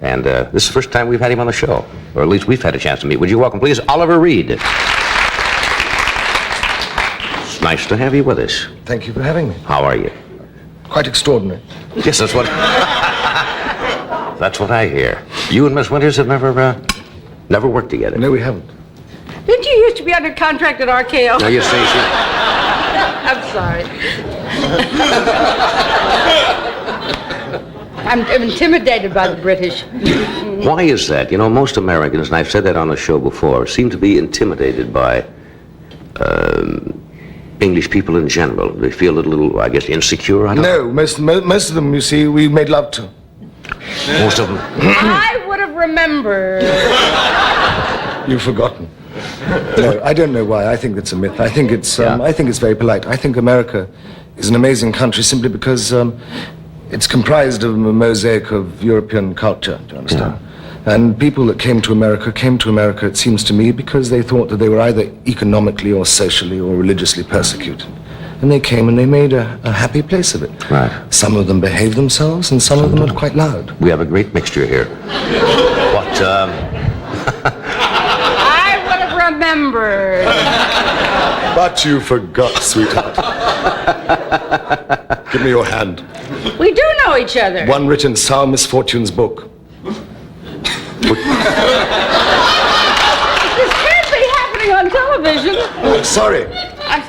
And this is the first time we've had him on the show, or at least we've had a chance to meet. Would you welcome, please, Oliver Reed? It's nice to have you with us. Thank you for having me. How are you? Quite extraordinary. Yes, that's what... that's what I hear. You and Miss Winters have never worked together. No, we haven't. Didn't you used to be under contract at RKO? No, you see, I'm sorry. I'm intimidated by the British. Why is that? You know, most Americans, and I've said that on the show before, seem to be intimidated by English people in general. They feel a little, I guess, insecure. I don't know. Most of them, you see, we made love to. Most of them. I would have remembered. You've forgotten. No, I don't know why. I think it's a myth. I think it's very polite. I think America is an amazing country simply because it's comprised of a mosaic of European culture, do you understand? Yeah. And people that came to America, it seems to me, because they thought that they were either economically or socially or religiously persecuted. And they came and they made a happy place of it. Right. Some of them behaved themselves and some of them are quite loud. We have a great mixture here. What, I would have remembered. But you forgot, sweetheart. Give me your hand. We do know each other. One written Sour Misfortune's book. This can't be happening on television. I'm sorry.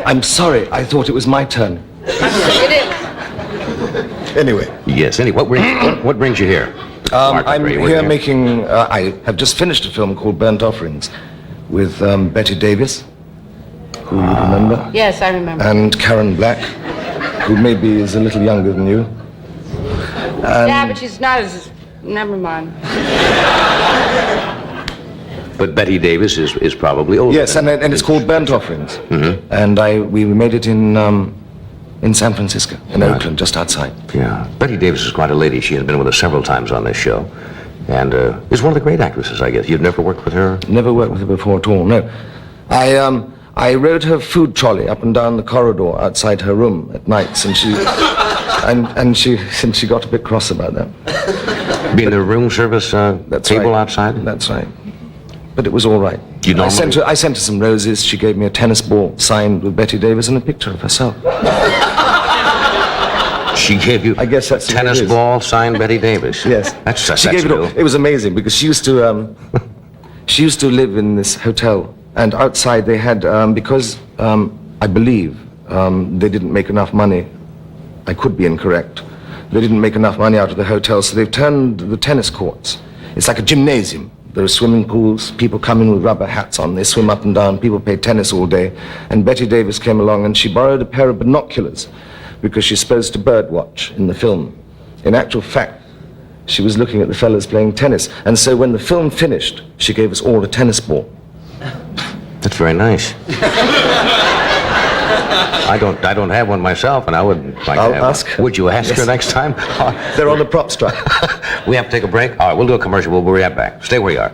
I'm sorry. I thought it was my turn. It is. Anyway. Yes, anyway, what brings you here? I'm here making... I have just finished a film called Burnt Offerings with Betty Davis, who you remember. Yes, I remember. And Karen Black, who maybe is a little younger than you. Yeah, but she's not as... Never mind. But Betty Davis is probably older. Yes, and it's called Burnt Offerings. Mm-hmm. And we made it in San Francisco, in Oakland, just outside. Yeah. Betty Davis is quite a lady. She has been with us several times on this show. And is one of the great actresses, I guess. You've never worked with her? Never worked with her before at all, no. I rode her food trolley up and down the corridor outside her room at nights, and she... and she got a bit cross about that. Being the room service table outside? That's right. But it was all right. I sent her some roses. She gave me a tennis ball signed with Betty Davis and a picture of herself. She gave you a tennis ball signed Betty Davis? Yes. She gave it all. It was amazing because she used to live in this hotel, and outside they had, because I believe they didn't make enough money. I could be incorrect. They didn't make enough money out of the hotel, so they've turned the tennis courts. It's like a gymnasium. There are swimming pools, people come in with rubber hats on, they swim up and down, people play tennis all day. And Betty Davis came along and she borrowed a pair of binoculars because she's supposed to bird watch in the film. In actual fact, she was looking at the fellas playing tennis. And so when the film finished, she gave us all a tennis ball. That's very nice. I don't have one myself, and I would like to have ask one. Would you ask her next time? They're on the prop strike. We have to take a break? All right, we'll do a commercial. We'll be right back. Stay where you are.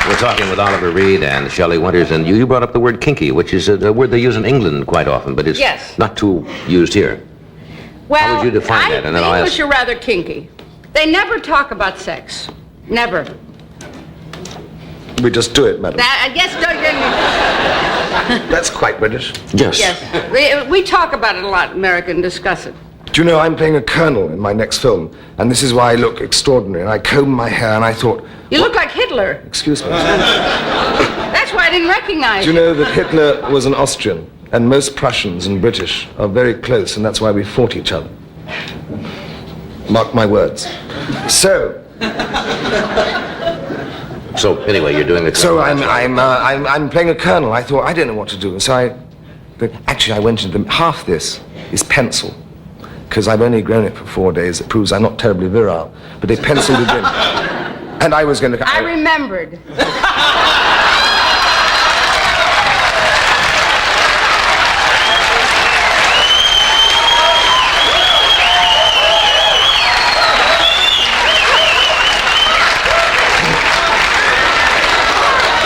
We're talking with Oliver Reed and Shelly Winters, and you brought up the word kinky, which is a word they use in England quite often, but it's not too used here. Well, how would you define that? And then the I'll English are rather kinky. They never talk about sex. Never. We just do it, madam. Yes, That's quite British. Yes. Yes. We talk about it a lot, American, discuss it. Do you know, I'm playing a colonel in my next film, and this is why I look extraordinary. And I combed my hair, and I thought... You look like Hitler. Excuse me. That's why I didn't recognize you. Do you know that Hitler was an Austrian, and most Prussians and British are very close, and that's why we fought each other. Mark my words. So anyway, you're doing the... So I'm playing a colonel. I thought, I don't know what to do. So I went into half this is pencil, because I've only grown it for 4 days. It proves I'm not terribly virile. But they penciled it in. And I was going to... I remembered.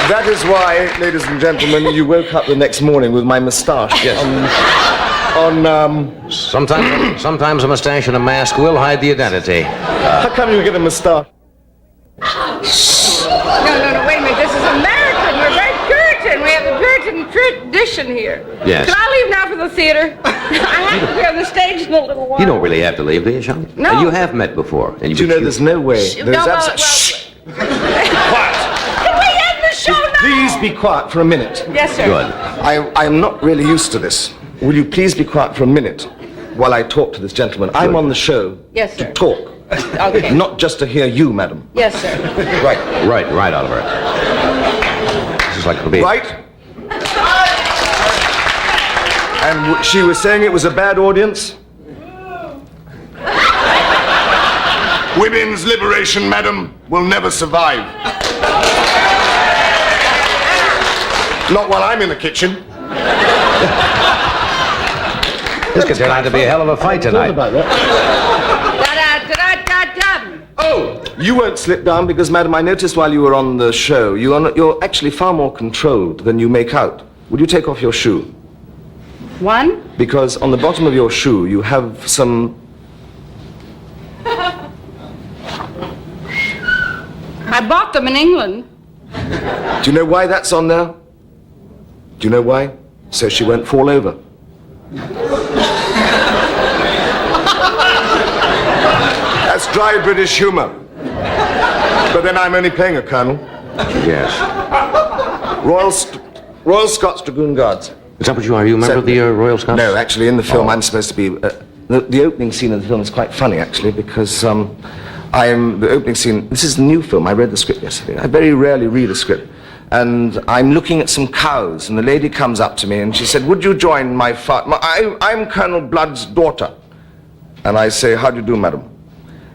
That is why, ladies and gentlemen, you woke up the next morning with my moustache Sometimes a mustache and a mask will hide the identity. How come you get a moustache? No, wait a minute. This is American. We're very Puritan. We have the Puritan tradition here. Yes. Can I leave now for the theater? I have to be on the stage in a little while. You don't really have to leave, do you, Shelly? No. And you have met before. And Do you know there's no way? There's Shh. Quiet. Can we end the show now? Please be quiet for a minute. Yes, sir. Good. I am not really used to this. Will you please be quiet for a minute while I talk to this gentleman? I'm on the show Yes, sir. to talk. Okay. Not just to hear you, madam. Yes, sir. Right. Oliver. This is like it'll be... Right? And she was saying it was a bad audience? Women's liberation, madam, will never survive. Not while I'm in the kitchen. This could turn out to be a hell of a fight tonight. Oh, you won't slip down because, madam, I noticed while you were on the show, you're actually far more controlled than you make out. Would you take off your shoe? One. Because on the bottom of your shoe, you have some... I bought them in England. Do you know why that's on there? Do you know why? So she won't fall over. That's dry British humor. But then I'm only playing a colonel. Yes. Royal Scots Dragoon Guards. Is that what you are? Are you a member of the Royal Scots? No, actually, in the film, I'm supposed to be... the opening scene of the film is quite funny, actually, because the opening scene... This is a new film. I read the script yesterday. I very rarely read a script. And I'm looking at some cows, and the lady comes up to me, and she said, would you join my father? I'm Colonel Blood's daughter. And I say, how do you do, madam?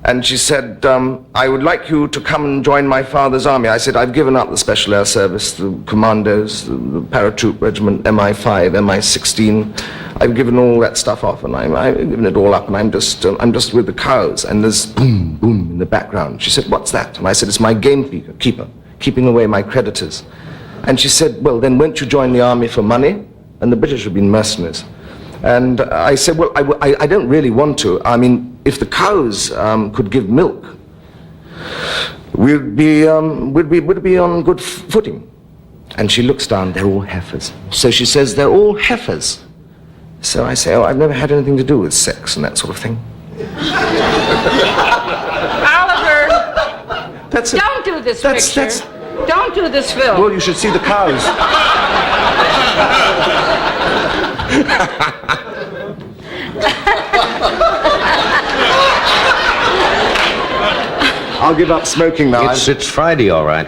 And she said, I would like you to come and join my father's army. I said, I've given up the Special Air Service, the commandos, the paratroop regiment, MI5, MI16. I've given all that stuff off, and I've given it all up, and I'm just with the cows. And there's boom, boom in the background. She said, what's that? And I said, it's my gamekeeper, keeping away my creditors. And she said, well, then won't you join the army for money? And the British have been mercenaries. And I said, well, I don't really want to. I mean, if the cows could give milk, we'd be on good footing. And she looks down, they're all heifers. So she says, they're all heifers. So I say, oh, I've never had anything to do with sex and that sort of thing. Oliver, don't do this picture. Don't do this film. Well, you should see the cows. I'll give up smoking now. It's Friday, all right.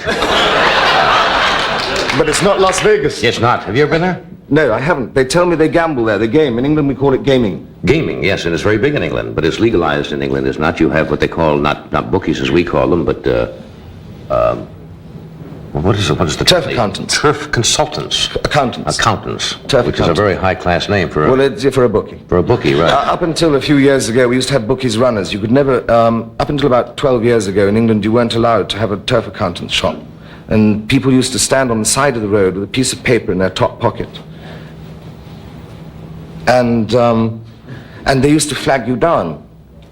But it's not Las Vegas. It's not. Have you ever been there? No, I haven't. They tell me they gamble there. They game. In England, we call it gaming. Gaming, yes, and it's very big in England, but it's legalized in England. It's not. You have what they call, not bookies as we call them, but what is the turf accountants? Turf consultants. Accountants. Turf which is a very high-class name for for a bookie. For a bookie, right. Up until a few years ago, we used to have bookies runners. You could never, up until about 12 years ago in England, you weren't allowed to have a turf accountant's shop. And people used to stand on the side of the road with a piece of paper in their top pocket. And they used to flag you down.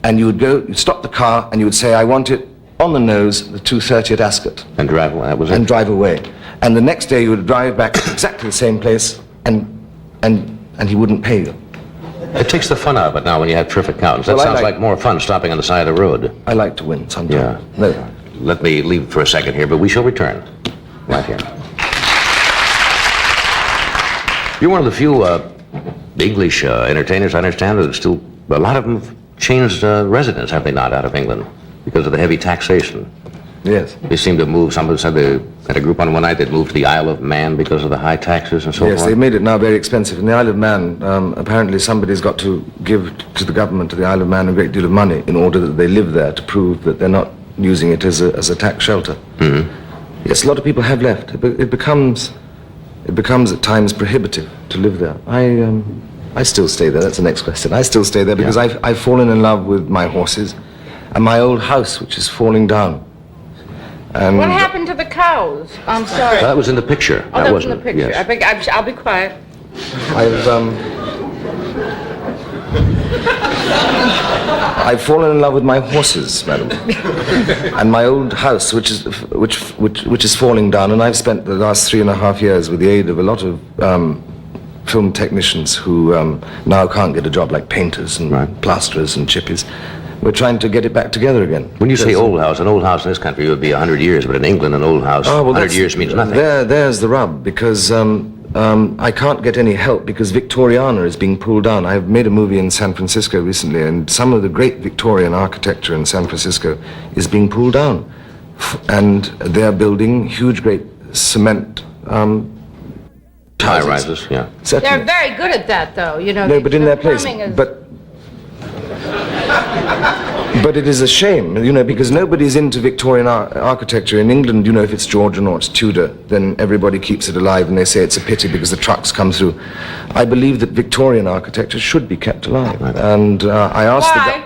And you would go, you'd stop the car, and you would say, I want it on the nose, the 2:30 at Ascot. And drive away, that was it? And drive away. And the next day you would drive back to exactly the same place, and he wouldn't pay you. It takes the fun out of it now when you have terrific accountants. That sounds like more fun stopping on the side of the road. I like to win sometimes. Yeah. No. Let me leave for a second here, but we shall return. Right here. You're one of the few English entertainers, I understand, that still, a lot of them have changed residence, have they not, out of England? Because of the heavy taxation. Yes. They seem to move, somebody said they had a group on one night that moved to the Isle of Man because of the high taxes and so forth. Yes, they've made it now very expensive. In the Isle of Man, apparently somebody's got to give to the government of the Isle of Man a great deal of money in order that they live there to prove that they're not using it as a tax shelter. Mm-hmm. Yes, a lot of people have left. It becomes at times prohibitive to live there. I still stay there. That's the next question. I still stay there because I've fallen in love with my horses and my old house, which is falling down. And what happened to the cows? I'm sorry. That was in the picture. Oh, that was in the picture. Yes. I'll be quiet. I've fallen in love with my horses, madam, and my old house, which is falling down. And I've spent the last 3.5 years with the aid of a lot of film technicians who now can't get a job, like painters and plasterers and chippies. We're trying to get it back together again. When you say old house, an old house in this country would be 100 years, but in England, an old house, 100 years means nothing. There's the rub, because I can't get any help because Victoriana is being pulled down. I've made a movie in San Francisco recently, and some of the great Victorian architecture in San Francisco is being pulled down. And they're building huge, great cement high-rises, yeah. Certainly. They're very good at that, though. You know. No, but in their place. But it is a shame, you know, because nobody's into Victorian architecture. In England, you know, if it's Georgian or it's Tudor, then everybody keeps it alive and they say it's a pity because the trucks come through. I believe that Victorian architecture should be kept alive. And I asked Why?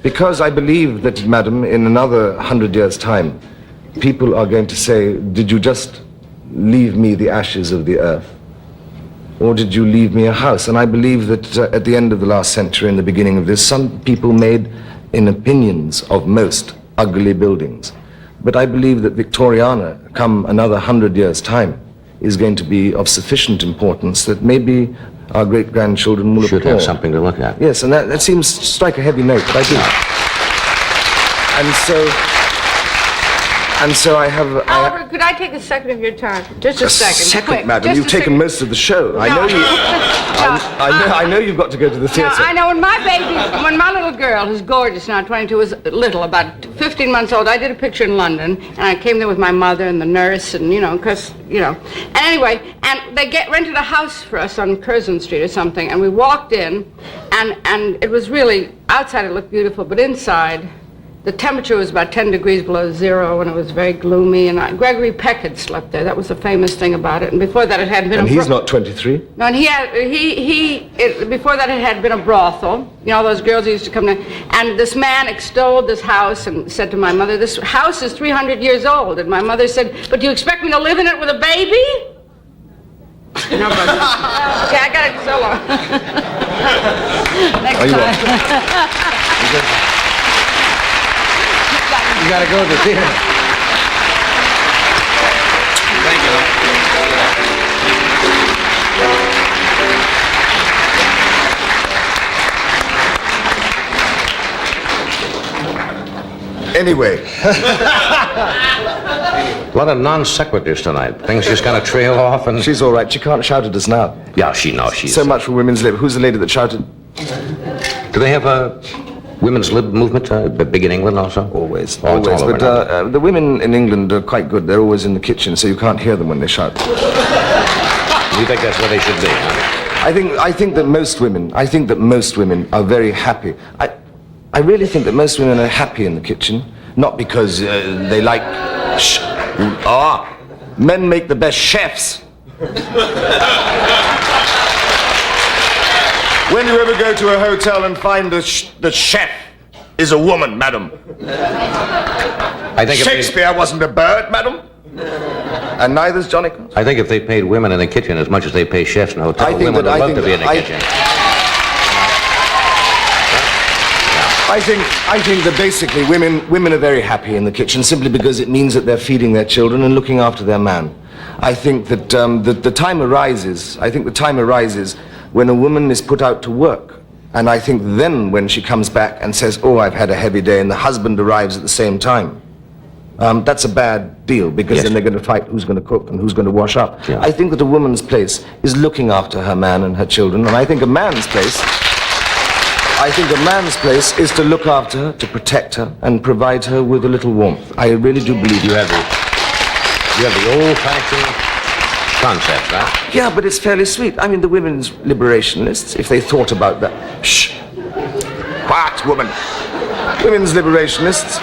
because I believe that, madam, in another 100 years' time, people are going to say, did you just leave me the ashes of the earth? Or did you leave me a house? And I believe that at the end of the last century and the beginning of this, some people made in opinions of most ugly buildings. But I believe that Victoriana, come another 100 years' time, is going to be of sufficient importance that maybe our great-grandchildren will Should have something to look at. Yes, and that seems to strike a heavy note, but I do. And so I have... Oliver, could I take a second of your time? Just a second. Quick, madam. just You've a taken second. most of the show. I know you... I know you've got to go to the theatre. I know when when my little girl, who's gorgeous now, 22, was little, about 15 months old, I did a picture in London, and I came there with my mother and the nurse, and, and anyway, and they rented a house for us on Curzon Street or something, and we walked in, and it was really, outside it looked beautiful, but inside, the temperature was about 10 degrees below zero, and it was very gloomy, and Gregory Peck had slept there. That was the famous thing about it, and before that it had been And he's not 23? No, and before that it had been a brothel. You know, all those girls who used to come there. And this man extolled this house and said to my mother, this house is 300 years old. And my mother said, but do you expect me to live in it with a baby? No, but, okay, I got it so long. Next time. You gotta go to the theater. Thank you. Anyway. A lot of non sequiturs tonight. Things just kind of trail off and... She's all right. She can't shout at us now. Yeah, she's... So much for women's lib. Who's the lady that shouted? Do they have a women's lib movement big in England also? Always. Oh, it's Always. all over But the women in England are quite good. They're always in the kitchen, so you can't hear them when they shout. You think that's where they should be, huh? I think that most women are very happy. I really think that most women are happy in the kitchen, not because they like... men make the best chefs. When you ever go to a hotel and find the chef is a woman, madam? I think Shakespeare wasn't a bird, madam? And neither's Johnny Carson. I think if they paid women in the kitchen as much as they pay chefs in a hotel, women would love to be in the kitchen. I think that basically women are very happy in the kitchen simply because it means that they're feeding their children and looking after their man. I think that the time arises when a woman is put out to work. And I think then when she comes back and says, oh, I've had a heavy day, and the husband arrives at the same time, that's a bad deal, because then they're going to fight who's going to cook and who's going to wash up. Yeah. I think that a woman's place is looking after her man and her children, and I think a man's place is to look after her, to protect her, and provide her with a little warmth. I really do believe You have the old-fashioned concept, right? Yeah, but it's fairly sweet. I mean, the women's liberationists, if they thought about that... Shh! Quiet, woman. Women's liberationists...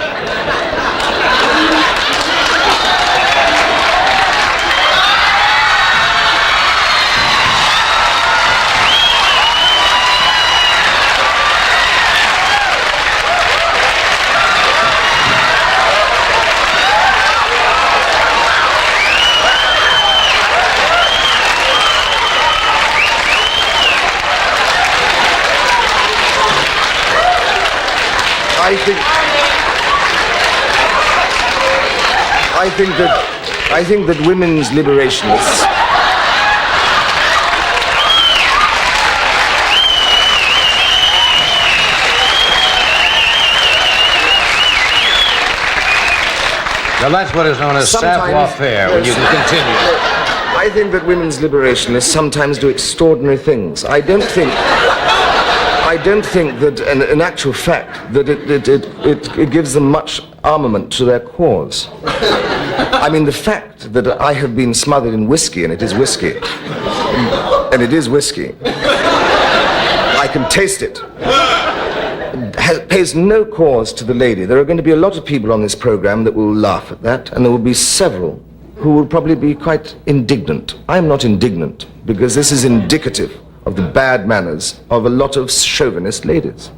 I think that women's liberationists. Now that's what is known as savoir-faire, when you can continue. I think that women's liberationists sometimes do extraordinary things. I don't think that, in actual fact, that it gives them much armament to their cause. I mean, the fact that I have been smothered in whiskey, and it is whiskey, I can taste it, pays no cause to the lady. There are going to be a lot of people on this program that will laugh at that, and there will be several who will probably be quite indignant. I am not indignant, because this is indicative of the bad manners of a lot of chauvinist ladies.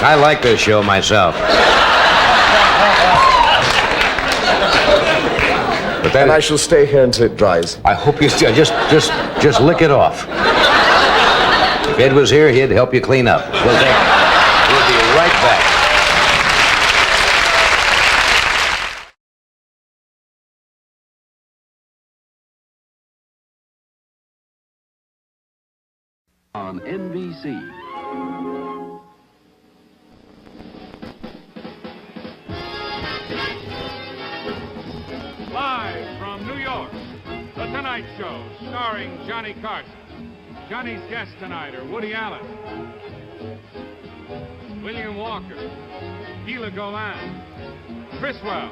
I like this show myself. But And I shall stay here until it dries. I hope you just lick it off. If Ed was here, he'd help you clean up. We'll be right back. On NBC. Live from New York, The Tonight Show, starring Johnny Carson. Johnny's guests tonight are Woody Allen, William Walker, Gila Golan, Criswell,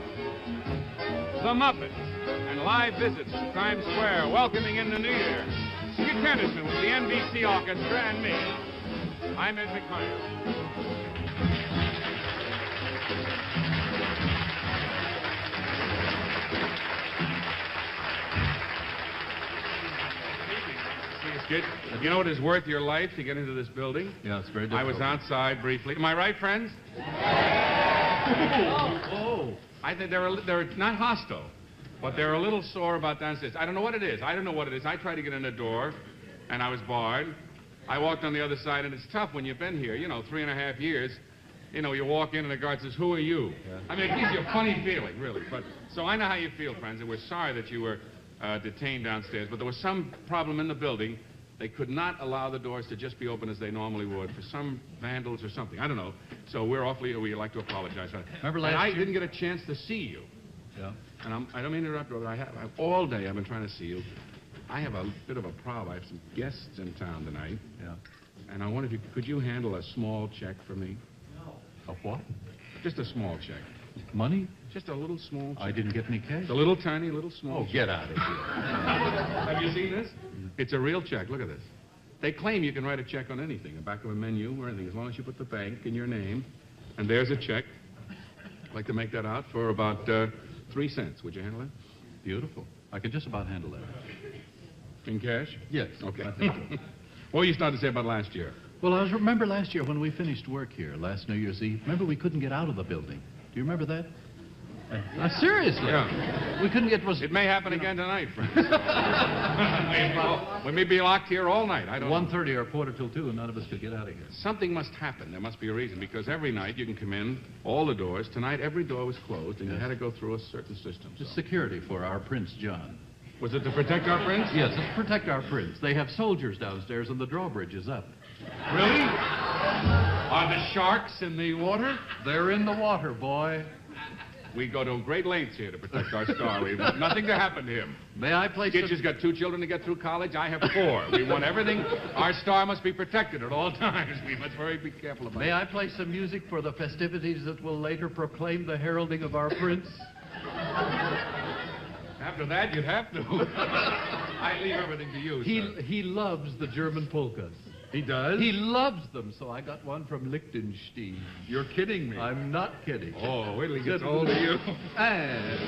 The Muppets, and live visits to Times Square welcoming in the new year. Skip Henderson with the NBC Orchestra and me. I'm Ed McMahon. You know what is worth your life to get into this building? Yeah, it's very difficult. I was outside briefly. Am I right, friends? I think they're not hostile, but they're a little sore about downstairs. I don't know what it is. I tried to get in the door, and I was barred. I walked on the other side, and it's tough when you've been here, 3.5 years. You walk in, and the guard says, "Who are you?" Yeah. I mean, it gives you a funny feeling, really. But so I know how you feel, friends, and we're sorry that you were detained downstairs. But there was some problem in the building. They could not allow the doors to just be open as they normally would for some vandals or something. I don't know. So we'd like to apologize for that. Remember last I year? didn't get a chance to see you. Yeah. And I don't mean to interrupt, but all day I've been trying to see you. I have a bit of a problem. I have some guests in town tonight. Yeah. And I wonder could you handle a small check for me? A what? Just a small check. Money? Just a little small check. I didn't get any cash. A little tiny, little small check. Get out of here. Have you seen this? It's a real check. Look at this. They claim you can write a check on anything, the back of a menu or anything, as long as you put the bank in your name. And there's a check. I'd like to make that out for about 3 cents. Would you handle it? Beautiful. I can just about handle that. In cash? Yes. Okay. I think so. What were you starting to say about last year? Well, remember last year when we finished work here, last New Year's Eve? Remember we couldn't get out of the building? Do you remember that? Seriously. Yeah. We couldn't get... It may happen again tonight, friends. We may be locked here all night. I don't know. 1:30 or 1:45, and none of us could get out of here. Something must happen. There must be a reason, because every night you can come in, all the doors. Tonight, every door was closed, and you had to go through a certain system. It's security for our Prince John. Was it to protect our prince? Yes, it's to protect our prince. They have soldiers downstairs, and the drawbridge is up. Really? Are the sharks in the water? They're in the water, boy. We go to great lengths here to protect our star. We want nothing to happen to him. May I place... Gitch's got 2 children to get through college. I have 4. We want everything. Our star must be protected at all times. We must be careful about it. May I play some music for the festivities that will later proclaim the heralding of our prince? After that, you'd have to. I leave everything to you, sir. He loves the German polkas. He does? He loves them, so I got one from Liechtenstein. You're kidding me. I'm not kidding. Oh, wait till he gets hold of you. And...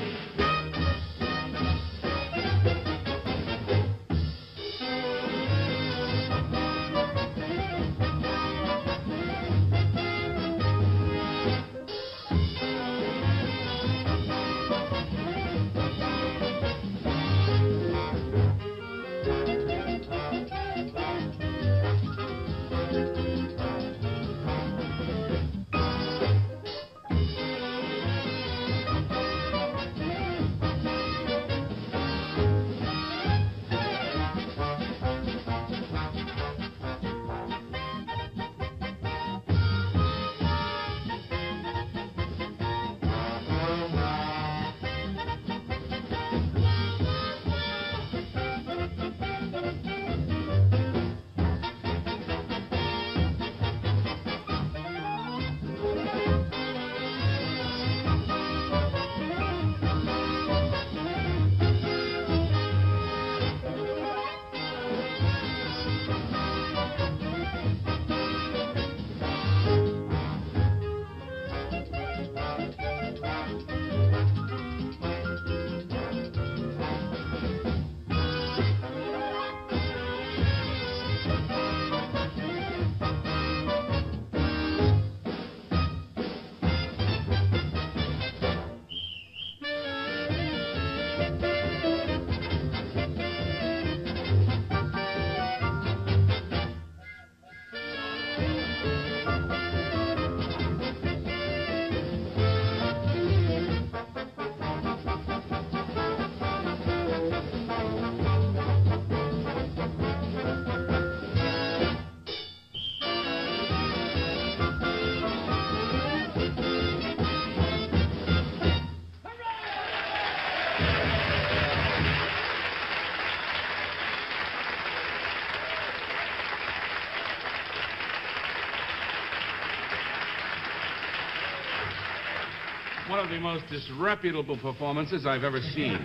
one of the most disreputable performances I've ever seen.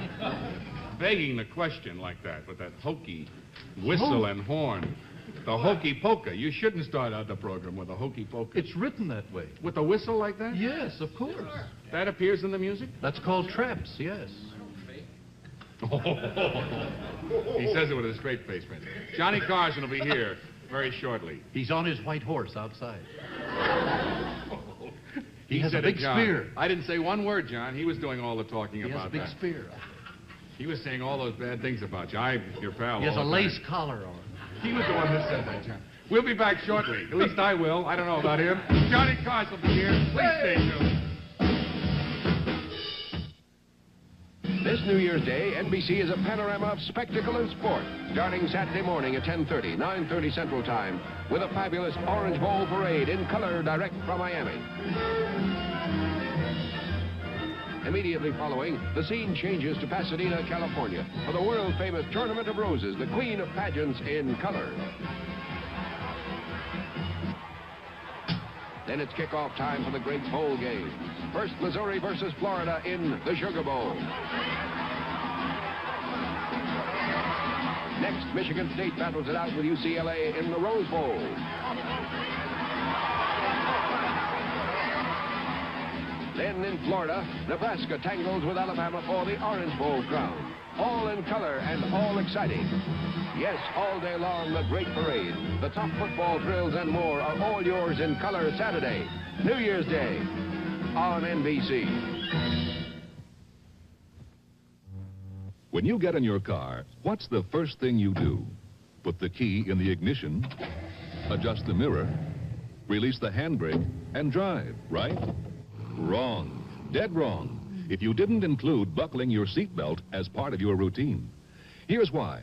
Begging the question like that, with that hokey whistle and horn. The hokey polka. You shouldn't start out the program with a hokey polka. It's written that way. With a whistle like that? Yes, of course. That appears in the music? That's called traps, yes. He says it with a straight face, man. Johnny Carson will be here very shortly. He's on his white horse outside. He has a said it, big John. spear. I didn't say one word, John. He was doing all the talking He has about a big that. spear. He was saying all those bad things about you. I'm your pal. He has a all the lace time. collar on. He was the one that said that, John. We'll be back shortly. At least I will. I don't know about him. Johnny Carson will be here. Please stay tuned. This New Year's Day, NBC is a panorama of spectacle and sport, starting Saturday morning at 10:30, 9:30 Central Time, with a fabulous Orange Bowl parade in color direct from Miami. Immediately following, the scene changes to Pasadena, California, for the world-famous Tournament of Roses, the queen of pageants in color. Then it's kickoff time for the great bowl games. First, Missouri versus Florida in the Sugar Bowl. Next, Michigan State battles it out with UCLA in the Rose Bowl. Then in Florida, Nebraska tangles with Alabama for the Orange Bowl crown. All in color and all exciting. Yes, all day long, the great parade, the top football thrills and more are all yours in color Saturday, New Year's Day, on NBC. When you get in your car, what's the first thing you do? Put the key in the ignition, adjust the mirror, release the handbrake, and drive, right? Wrong. Dead wrong. If you didn't include buckling your seatbelt as part of your routine. Here's why.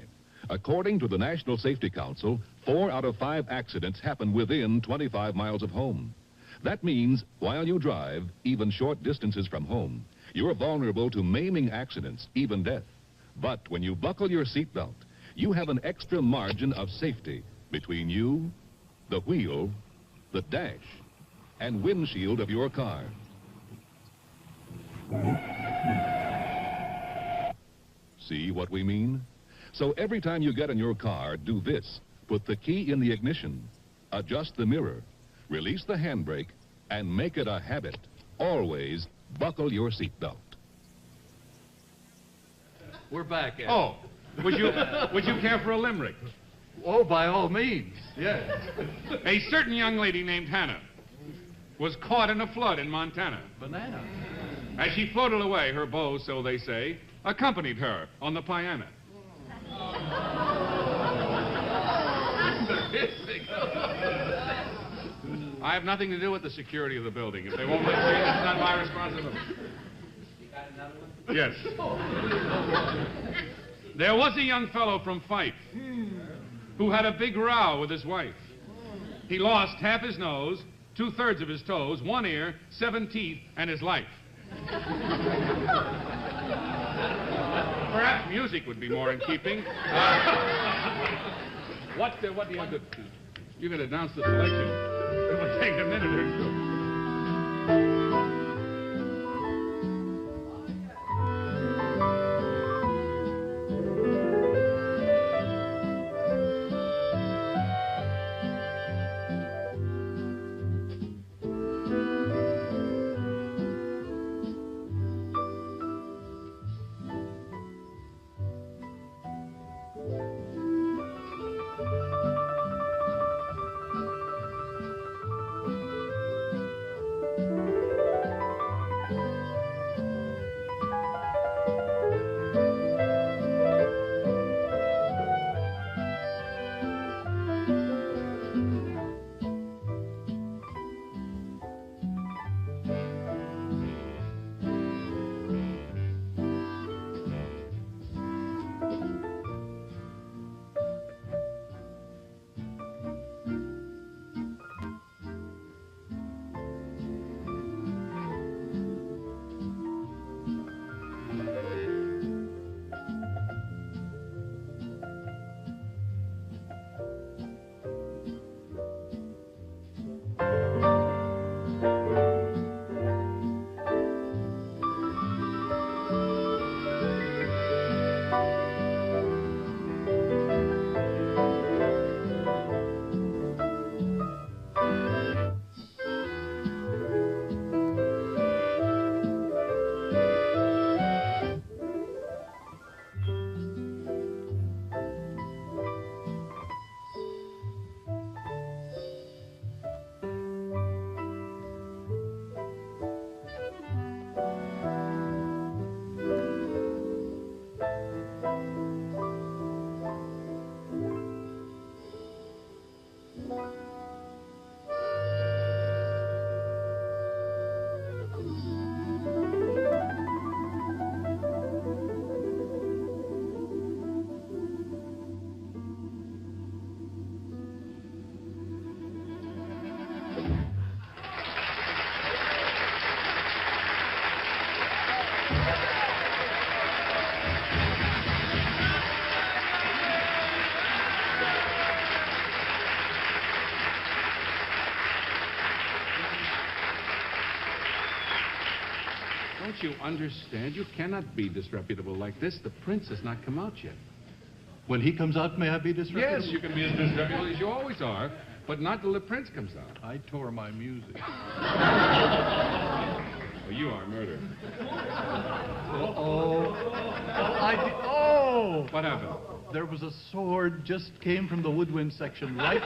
According to the National Safety Council, 4 out of 5 accidents happen within 25 miles of home. That means while you drive, even short distances from home, you're vulnerable to maiming accidents, even death. But when you buckle your seatbelt, you have an extra margin of safety between you, the wheel, the dash, and windshield of your car. See what we mean? So every time you get in your car, do this. Put the key in the ignition, adjust the mirror, release the handbrake, and make it a habit. Always buckle your seatbelt. We're back, Ed. Oh, would you care for a limerick? Oh, by all means. Yes. A certain young lady named Hannah was caught in a flood in Montana. Banana. As she floated away, her beau, so they say, accompanied her on the piano. I have nothing to do with the security of the building. If they won't let me in, it's not my responsibility. Yes. There was a young fellow from Fife who had a big row with his wife. He lost half his nose, 2/3 of his toes, 1 ear, 7 teeth, and his life. Perhaps music would be more in keeping. What do you have to... You can announce the selection. It will take a minute or two. Can't you understand? You cannot be disreputable like this. The prince has not come out yet. When he comes out, may I be disreputable? Yes, you can be as disreputable as you always are, but not till the prince comes out. I tore my music. Oh, you are murder. Oh! What happened? There was a sword just came from the woodwind section, right?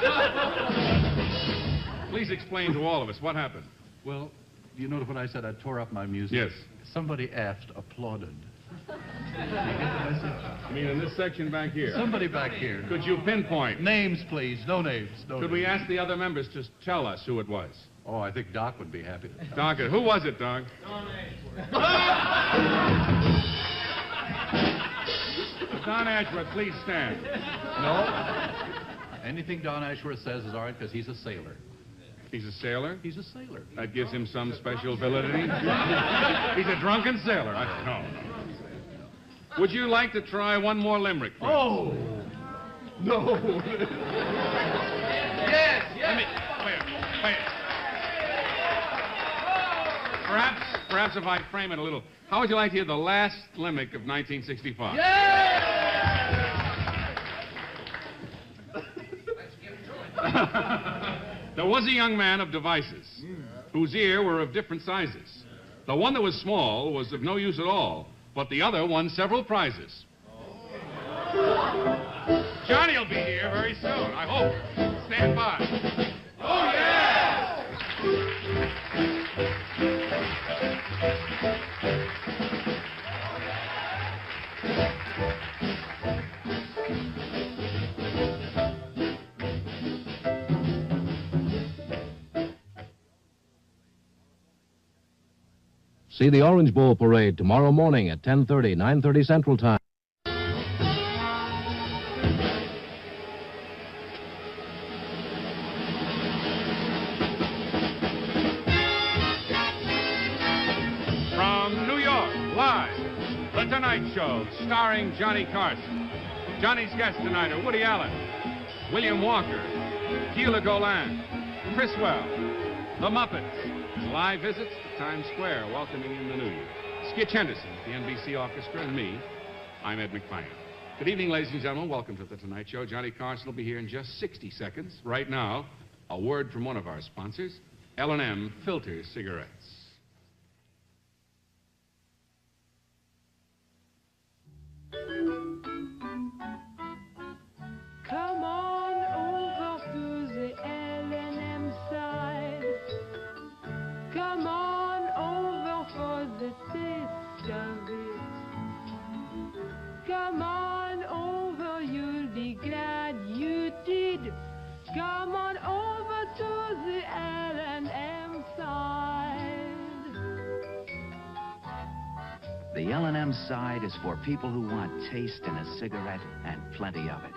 Please explain to all of us what happened. Well, you notice what I said? I tore up my music. Yes. Somebody aft applauded. You get what I said? I mean, in this section back here. Somebody back here. Could you pinpoint? Names, please. No names. No Could names. we ask the other members to tell us who it was? Oh, I think Doc would be happy. Doc, who was it, Doc? Don Ashworth, please stand. No. Anything Don Ashworth says is all right because he's a sailor. He's a sailor? He's a sailor. That gives him some special validity? He's a drunken sailor. I don't know. Would you like to try one more limerick? Friends? Oh! No. Yes. Wait. Perhaps if I frame it a little, how would you like to hear the last limerick of 1965? There was a young man of devices, whose ear were of different sizes. The one that was small was of no use at all, but the other won several prizes. Johnny will be here very soon, I hope. Stand by. Oh, yeah! See the Orange Bowl Parade tomorrow morning at 10:30, 9:30 Central Time. From New York, live, The Tonight Show, starring Johnny Carson. Johnny's guests tonight are Woody Allen, William Walker, Gila Golan, Criswell, The Muppets, live visits to Times Square, welcoming in the new year. Skitch Henderson, the NBC Orchestra, and me, I'm Ed McMahon. Good evening, ladies and gentlemen. Welcome to The Tonight Show. Johnny Carson will be here in just 60 seconds. Right now, a word from one of our sponsors, L&M Filter Cigarettes. Come on over to the L&M side. Come on over for the taste of it. Come on over, you'll be glad you did. Come on over to the L&M side. The L&M side is for people who want taste in a cigarette and plenty of it.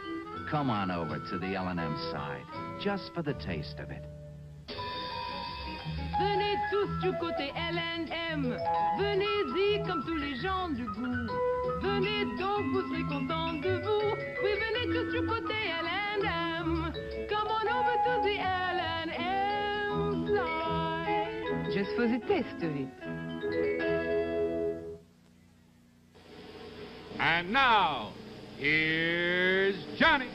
Come on over to the L&M side, just for the taste of it. Venez tous du côté L&M. Venez-y comme tous les gens du goût. Venez donc, vous serez contents de vous. Oui, venez tous du côté L&M. Come on over to the L&M side. Just for the taste of it. And now, here's Johnny.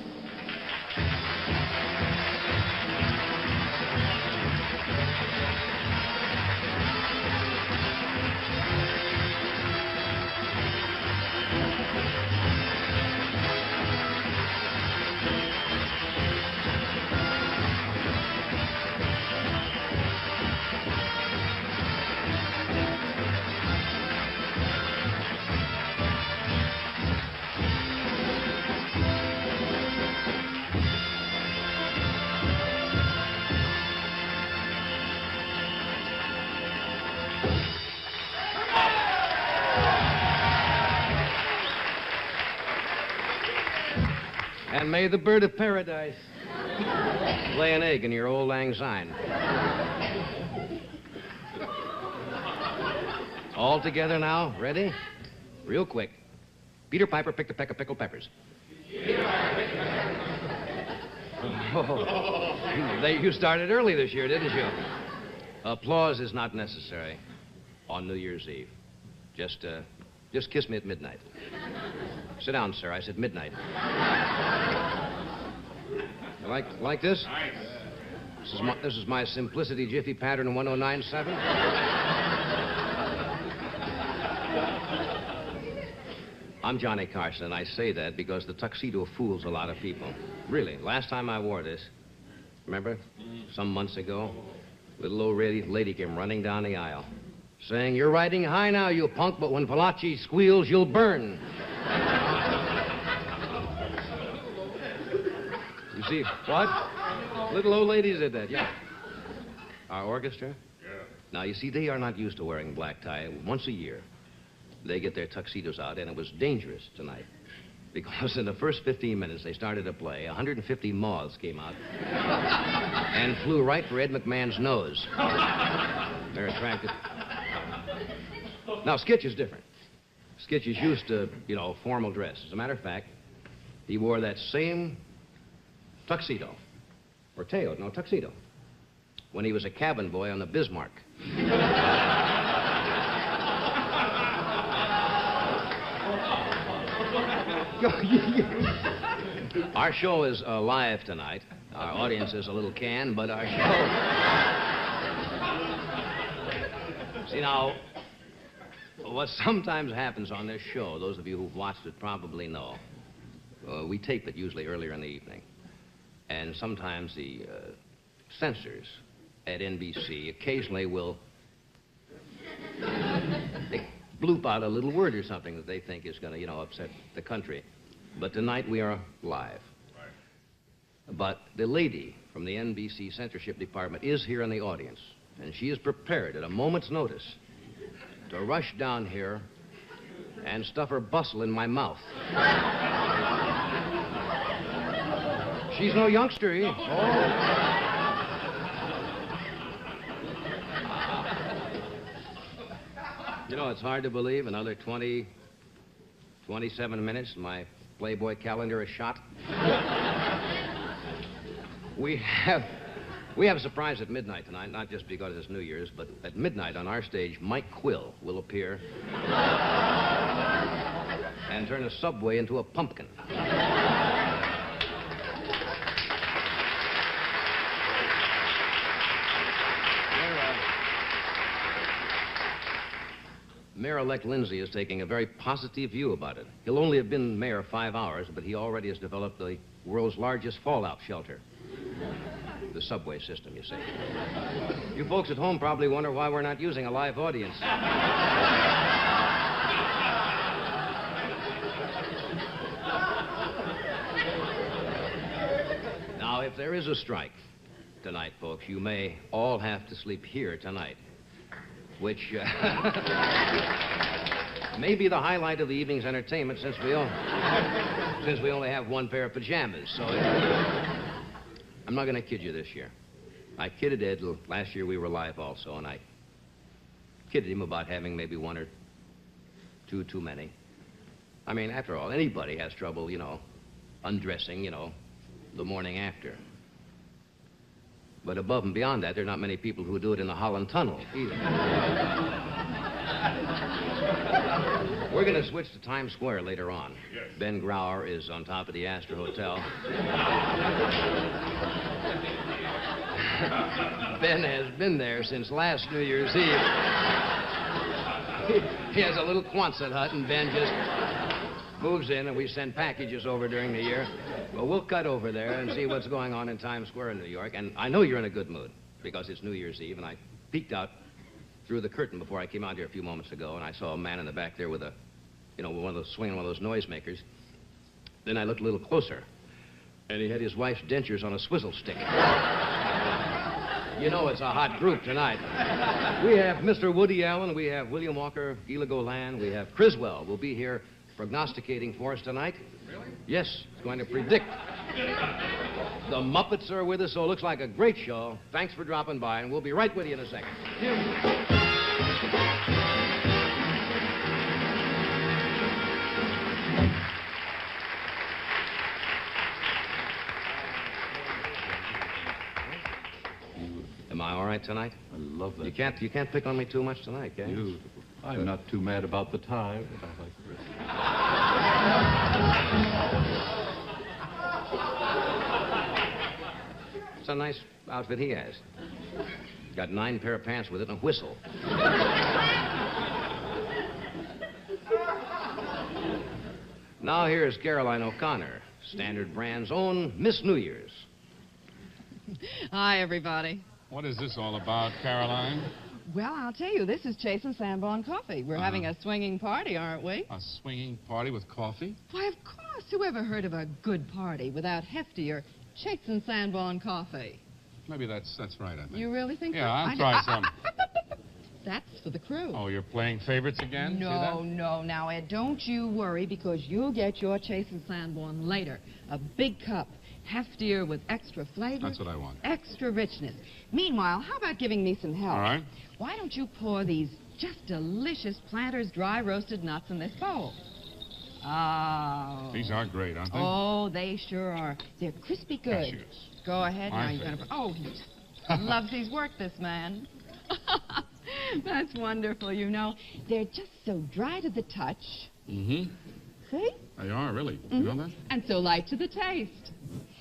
And may the bird of paradise lay an egg in your old lang syne. All together now, ready? Real quick. Peter Piper picked a peck of pickled peppers. Oh, you started early this year, didn't you? Applause is not necessary on New Year's Eve. Just kiss me at midnight. Sit down, sir. I said midnight. You like this? Nice. This is my Simplicity Jiffy pattern 1097. I'm Johnny Carson, and I say that because the tuxedo fools a lot of people. Really, last time I wore this, remember? Some months ago, little old lady came running down the aisle, saying, "You're riding high now, you punk, but when Valachi squeals, you'll burn." You see, what? Little old lady said that, yeah. Our orchestra? Yeah. Now, you see, they are not used to wearing black tie. Once a year, they get their tuxedos out, and it was dangerous tonight. Because in the first 15 minutes they started to play, 150 moths came out and flew right for Ed McMahon's nose. They're attracted. Now, Skitch is different. Skitch is used to, formal dress. As a matter of fact, he wore that same tuxedo. Or tail, no, tuxedo. When he was a cabin boy on the Bismarck. Our show is live tonight. Our audience is a little canned, but our show... See, now, what sometimes happens on this show, those of you who've watched it probably know, we tape it usually earlier in the evening. And sometimes the censors at NBC occasionally will they bloop out a little word or something that they think is going to, upset the country. But tonight we are live. Right. But the lady from the NBC censorship department is here in the audience, and she is prepared at a moment's notice to rush down here and stuff her bustle in my mouth. She's no youngster, eh? Oh. It's hard to believe another 27 minutes, my Playboy calendar is shot. We have a surprise at midnight tonight, not just because it's New Year's, but at midnight on our stage, Mike Quill will appear and turn a subway into a pumpkin. Mayor-elect Lindsay is taking a very positive view about it. He'll only have been mayor 5 hours, but he already has developed the world's largest fallout shelter. The subway system, you see. You folks at home probably wonder why we're not using a live audience. Now, if there is a strike tonight, folks, you may all have to sleep here tonight. Which may be the highlight of the evening's entertainment since we only have one pair of pajamas. So I'm not going to kid you this year. I kidded Ed last year. We were live also, and I kidded him about having maybe one or two too many. I mean, after all, anybody has trouble, undressing, the morning after. But above and beyond that, there are not many people who do it in the Holland Tunnel either. We're going to switch to Times Square later on. Yes. Ben Grauer is on top of the Astor Hotel. Ben has been there since last New Year's Eve. He has a little Quonset hut, and Ben just moves in, and we send packages over during the year. Well, we'll cut over there and see what's going on in Times Square in New York. And I know you're in a good mood because it's New Year's Eve, and I peeked out through the curtain before I came out here a few moments ago, and I saw a man in the back there with swinging one of those noisemakers. Then I looked a little closer, and he had his wife's dentures on a swizzle stick. It's a hot group tonight. We have Mr. Woody Allen, we have William Walker, Gila Golan, we have Criswell will be here prognosticating for us tonight. Really? Yes, he's going to predict. The Muppets are with us, so it looks like a great show. Thanks for dropping by, and we'll be right with you in a second. Am I all right tonight? I love that. You can't pick on me too much tonight, can you? Beautiful. I'm not too mad about the tie, but I like the rest. It's a nice outfit he has. Got 9 pair of pants with it and a whistle. Now here's Caroline O'Connor, Standard Brand's own Miss New Year's. Hi, everybody. What is this all about, Caroline? Well, I'll tell you, this is Chase and Sanborn Coffee. We're having a swinging party, aren't we? A swinging party with coffee? Why, of course. Who ever heard of a good party without heftier Chase and Sanborn Coffee? Maybe that's right, I think. You really think Yeah, so? I'll try some. That's for the crew. Oh, you're playing favorites again? See No, that? no. Now, Ed, don't you worry, because you'll get your Chase and Sanborn later. A big cup, heftier with extra flavor. That's what I want. Extra richness. Meanwhile, how about giving me some help? All right. Why don't you pour these just delicious Planters dry roasted nuts in this bowl? Oh. These are great, aren't they? Oh, they sure are. They're crispy good. Cashews. Go ahead. My Now you're going to... Oh, he loves his work, this man. That's wonderful, you know. They're just so dry to the touch. Mm-hmm. See? They are, really. You know that? And so light to the taste.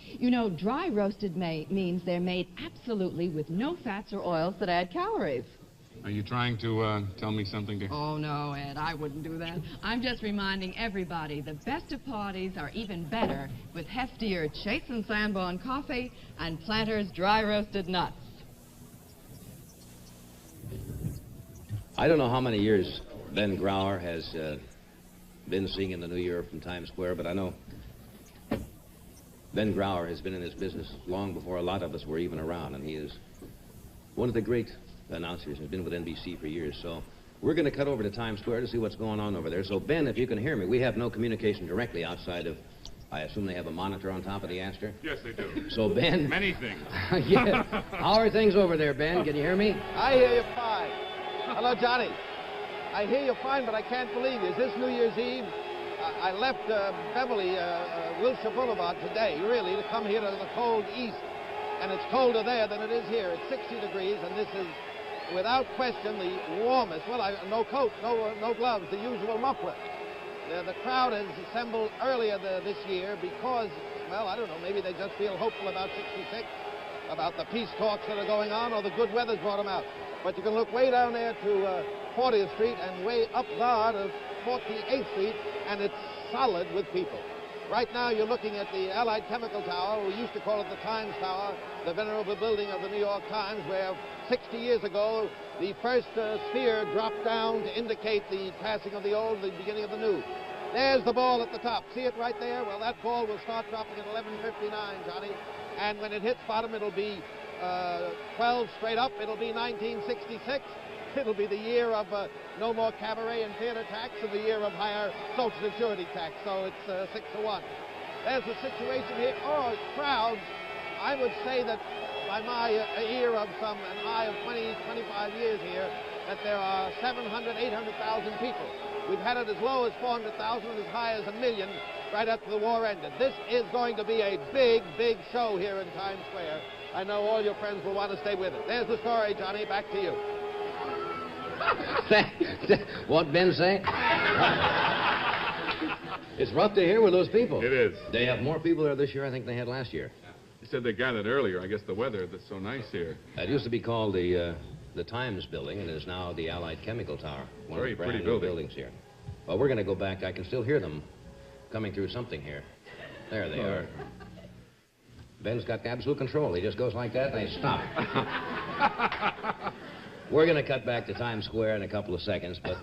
You know, dry roasted means they're made absolutely with no fats or oils that add calories. Are you trying to tell me something to... Oh, no, Ed, I wouldn't do that. I'm just reminding everybody the best of parties are even better with heftier Chase and Sanborn coffee and Planters dry roasted nuts. I don't know how many years Ben Grauer has been singing the New Year from Times Square, but I know Ben Grauer has been in this business long before a lot of us were even around, and he is one of the great announcers. He's been with NBC for years, so we're going to cut over to Times Square to see what's going on over there. So, Ben, if you can hear me, we have no communication directly outside of, I assume they have a monitor on top of the Astor? Yes, they do. So, Ben... Many things. Yeah. How are things over there, Ben? Can you hear me? I hear you fine. Hello, Johnny. I hear you fine, but I can't believe it. Is this New Year's Eve? I left Beverly, Wilshire Boulevard today, really, to come here to the cold east. And it's colder there than it is here. It's 60 degrees, and this is, without question, the warmest. Well, no coat, no gloves, the usual muffler. The crowd has assembled earlier this year because, well, I don't know, maybe they just feel hopeful about 66, about the peace talks that are going on, or the good weather's brought them out. But you can look way down there to 40th Street and way up there to 48th Street, and it's solid with people. Right now, you're looking at the Allied Chemical Tower. We used to call it the Times Tower, the venerable building of the New York Times, where 60 years ago, the first sphere dropped down to indicate the passing of the old, the beginning of the new. There's the ball at the top. See it right there? Well, that ball will start dropping at 11:59, Johnny. And when it hits bottom, it'll be 12 straight up. It'll be 1966. It'll be the year of no more cabaret and theater tax, and the year of higher Social Security tax. So it's 6-1. There's the situation here. Oh, crowds. I would say that by my ear of an eye of 20, 25 years here, that there are 700, 800,000 people. We've had it as low as 400,000 and as high as 1 million right after the war ended. This is going to be a big, big show here in Times Square. I know all your friends will want to stay with it. There's the story, Johnny. Back to you. What Ben say? It's rough to hear with those people. It is. They have more people there this year, I think, they had last year. They said they gathered earlier. I guess the weather that's so nice here. It used to be called the Times Building, and is now the Allied Chemical Tower. One Very of the brand pretty new building. buildings here. Well, we're going to go back. I can still hear them coming through something here. There they are. Ben's got absolute control. He just goes like that, and they stop. We're going to cut back to Times Square in a couple of seconds, but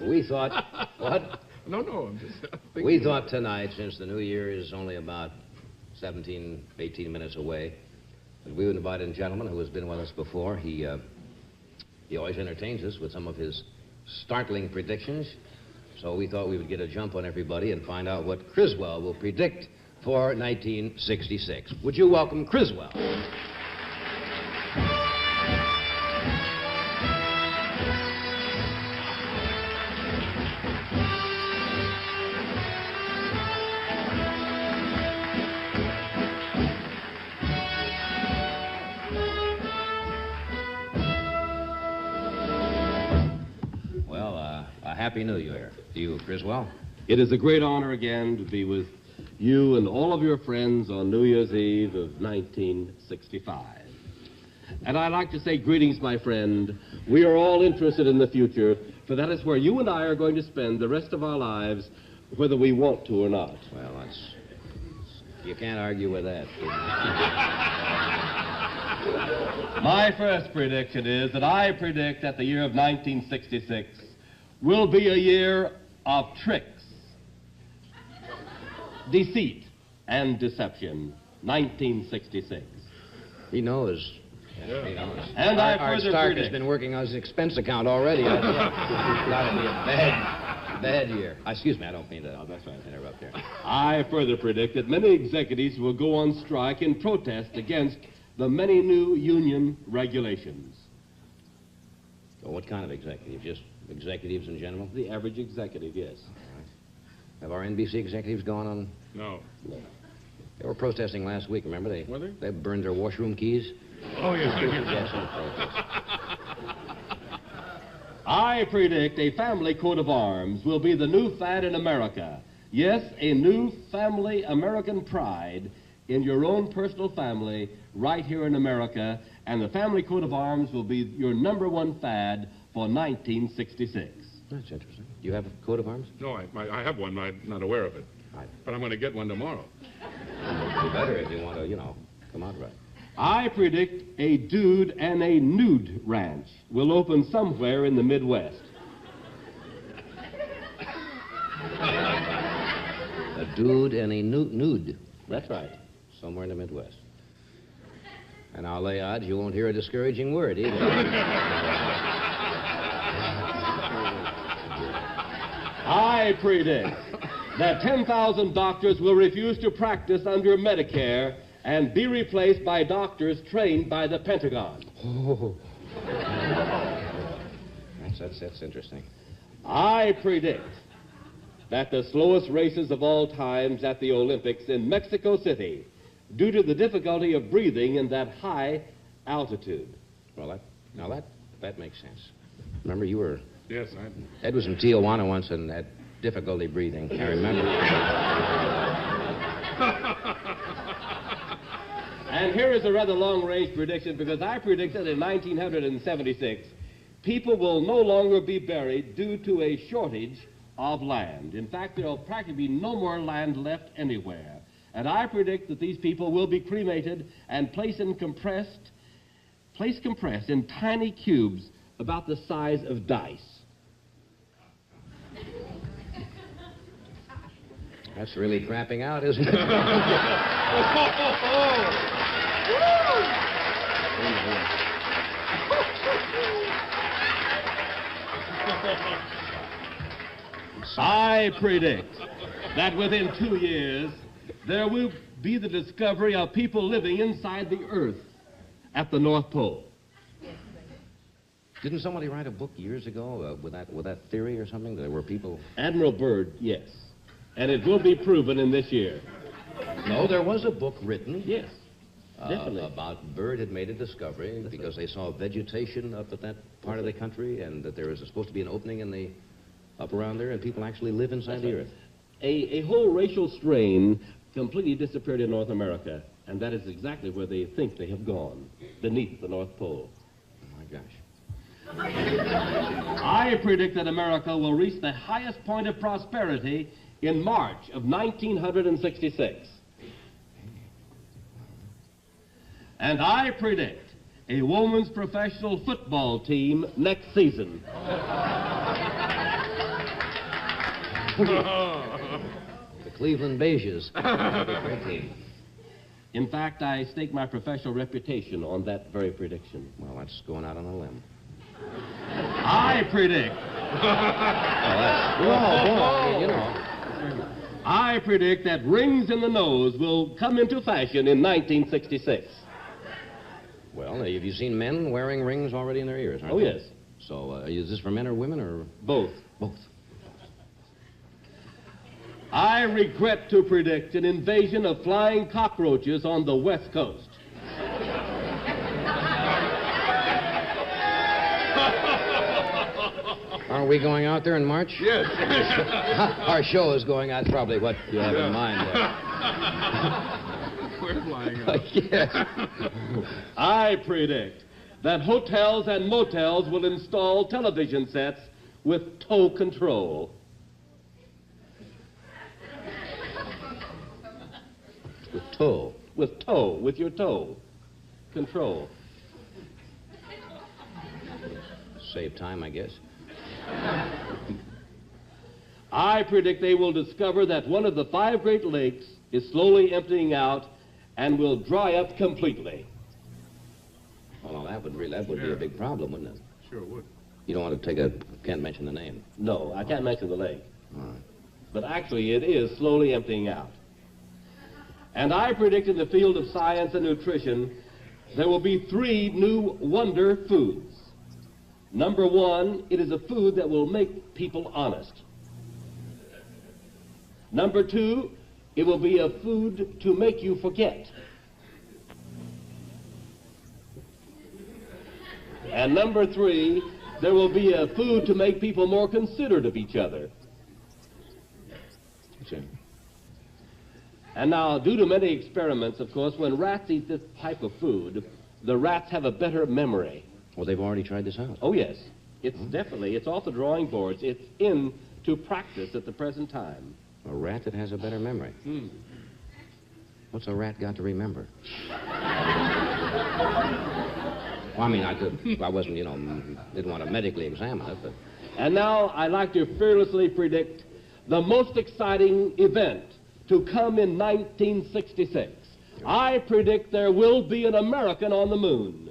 we thought... What? No, I'm just thinking. We thought tonight, since the New Year is only about 17, 18 minutes away, that we would invite a gentleman who has been with us before. He always entertains us with some of his startling predictions. So we thought we would get a jump on everybody and find out what Criswell will predict for 1966. Would you welcome Criswell? Happy New Year to you, Griswold. It is a great honor again to be with you and all of your friends on New Year's Eve of 1965. And I'd like to say greetings, my friend. We are all interested in the future, for that is where you and I are going to spend the rest of our lives, whether we want to or not. Well, you can't argue with that. My first prediction is that I predict that the year of 1966 will be a year of tricks, deceit, and deception. 1966. He knows. Yeah, he knows. And I Art further Stark predict... has been working on his expense account already. It's got to be a bad year. Excuse me, I don't mean to interrupt here. I further predict that many executives will go on strike in protest against the many new union regulations. Well, what kind of executives? Just executives in general? The average executive, yes. Have our NBC executives gone on? No. They were protesting last week, remember? Were they? They burned their washroom keys. Oh, yes. I predict a family coat of arms will be the new fad in America. Yes, a new family American pride in your own personal family right here in America, and the family coat of arms will be your #1 fad for 1966. That's interesting. Do you have a coat of arms? No, I have one. I'm not aware of it. But I'm going to get one tomorrow. It'd be better if you want to, come out right. I predict a dude and a nude ranch will open somewhere in the Midwest. A dude and a nude. That's right. Somewhere in the Midwest. And I'll lay odds you won't hear a discouraging word either. I predict that 10,000 doctors will refuse to practice under Medicare and be replaced by doctors trained by the Pentagon. Oh. That's interesting. I predict that the slowest races of all times at the Olympics in Mexico City, due to the difficulty of breathing in that high altitude. Well, that makes sense. Remember, you were... Yes, Ed was in Tijuana once and had difficulty breathing. I remember. And here is a rather long-range prediction, because I predict that in 1976, people will no longer be buried due to a shortage of land. In fact, there will practically be no more land left anywhere. And I predict that these people will be cremated and placed compressed in tiny cubes about the size of dice. That's really crapping out, isn't it? I predict that within 2 years, there will be the discovery of people living inside the Earth at the North Pole. Didn't somebody write a book years ago with that theory or something? There were people... Admiral Byrd, yes. And it will be proven in this year. No, there was a book written. Yes, definitely. About Byrd had made a discovery because they saw vegetation up at that part of the country, and that there was supposed to be an opening in the up around there, and people actually live inside the Earth. A whole racial strain completely disappeared in North America, and that is exactly where they think they have gone, beneath the North Pole. Oh, my gosh. I predict that America will reach the highest point of prosperity in March of 1966. And I predict a women's professional football team next season. The Cleveland Beiges. Great team. In fact, I stake my professional reputation on that very prediction. Well, that's going out on a limb. I predict. I predict that rings in the nose will come into fashion in 1966. Well, have you seen men wearing rings already in their ears? Oh, yes. So, is this for men or women, or...? Both. Both. I regret to predict an invasion of flying cockroaches on the West Coast. Aren't we going out there in March? Yes. Our show is going out. That's probably what you have in mind there. We're flying out. Yes. I predict that hotels and motels will install television sets with tow control. With toe. With toe, with your toe. Control. Save time, I guess. I predict they will discover that one of the 5 Great Lakes is slowly emptying out and will dry up completely. Well, now, that would be a big problem, wouldn't it? Sure would. You don't want to can't mention the name. No, I can't mention the lake. All right. But actually, it is slowly emptying out. And I predict in the field of science and nutrition, there will be 3 new wonder foods. Number 1, it is a food that will make people honest. Number 2, it will be a food to make you forget. And number 3, there will be a food to make people more considerate of each other. And now, due to many experiments, of course, when rats eat this type of food, the rats have a better memory. Well, they've already tried this out. Oh, yes. It's definitely, it's off the drawing boards. It's into practice at the present time. A rat that has a better memory. What's a rat got to remember? Well, I mean, I wasn't, didn't want to medically examine it, but... And now, I'd like to fearlessly predict the most exciting event to come in 1966. I predict there will be an American on the moon,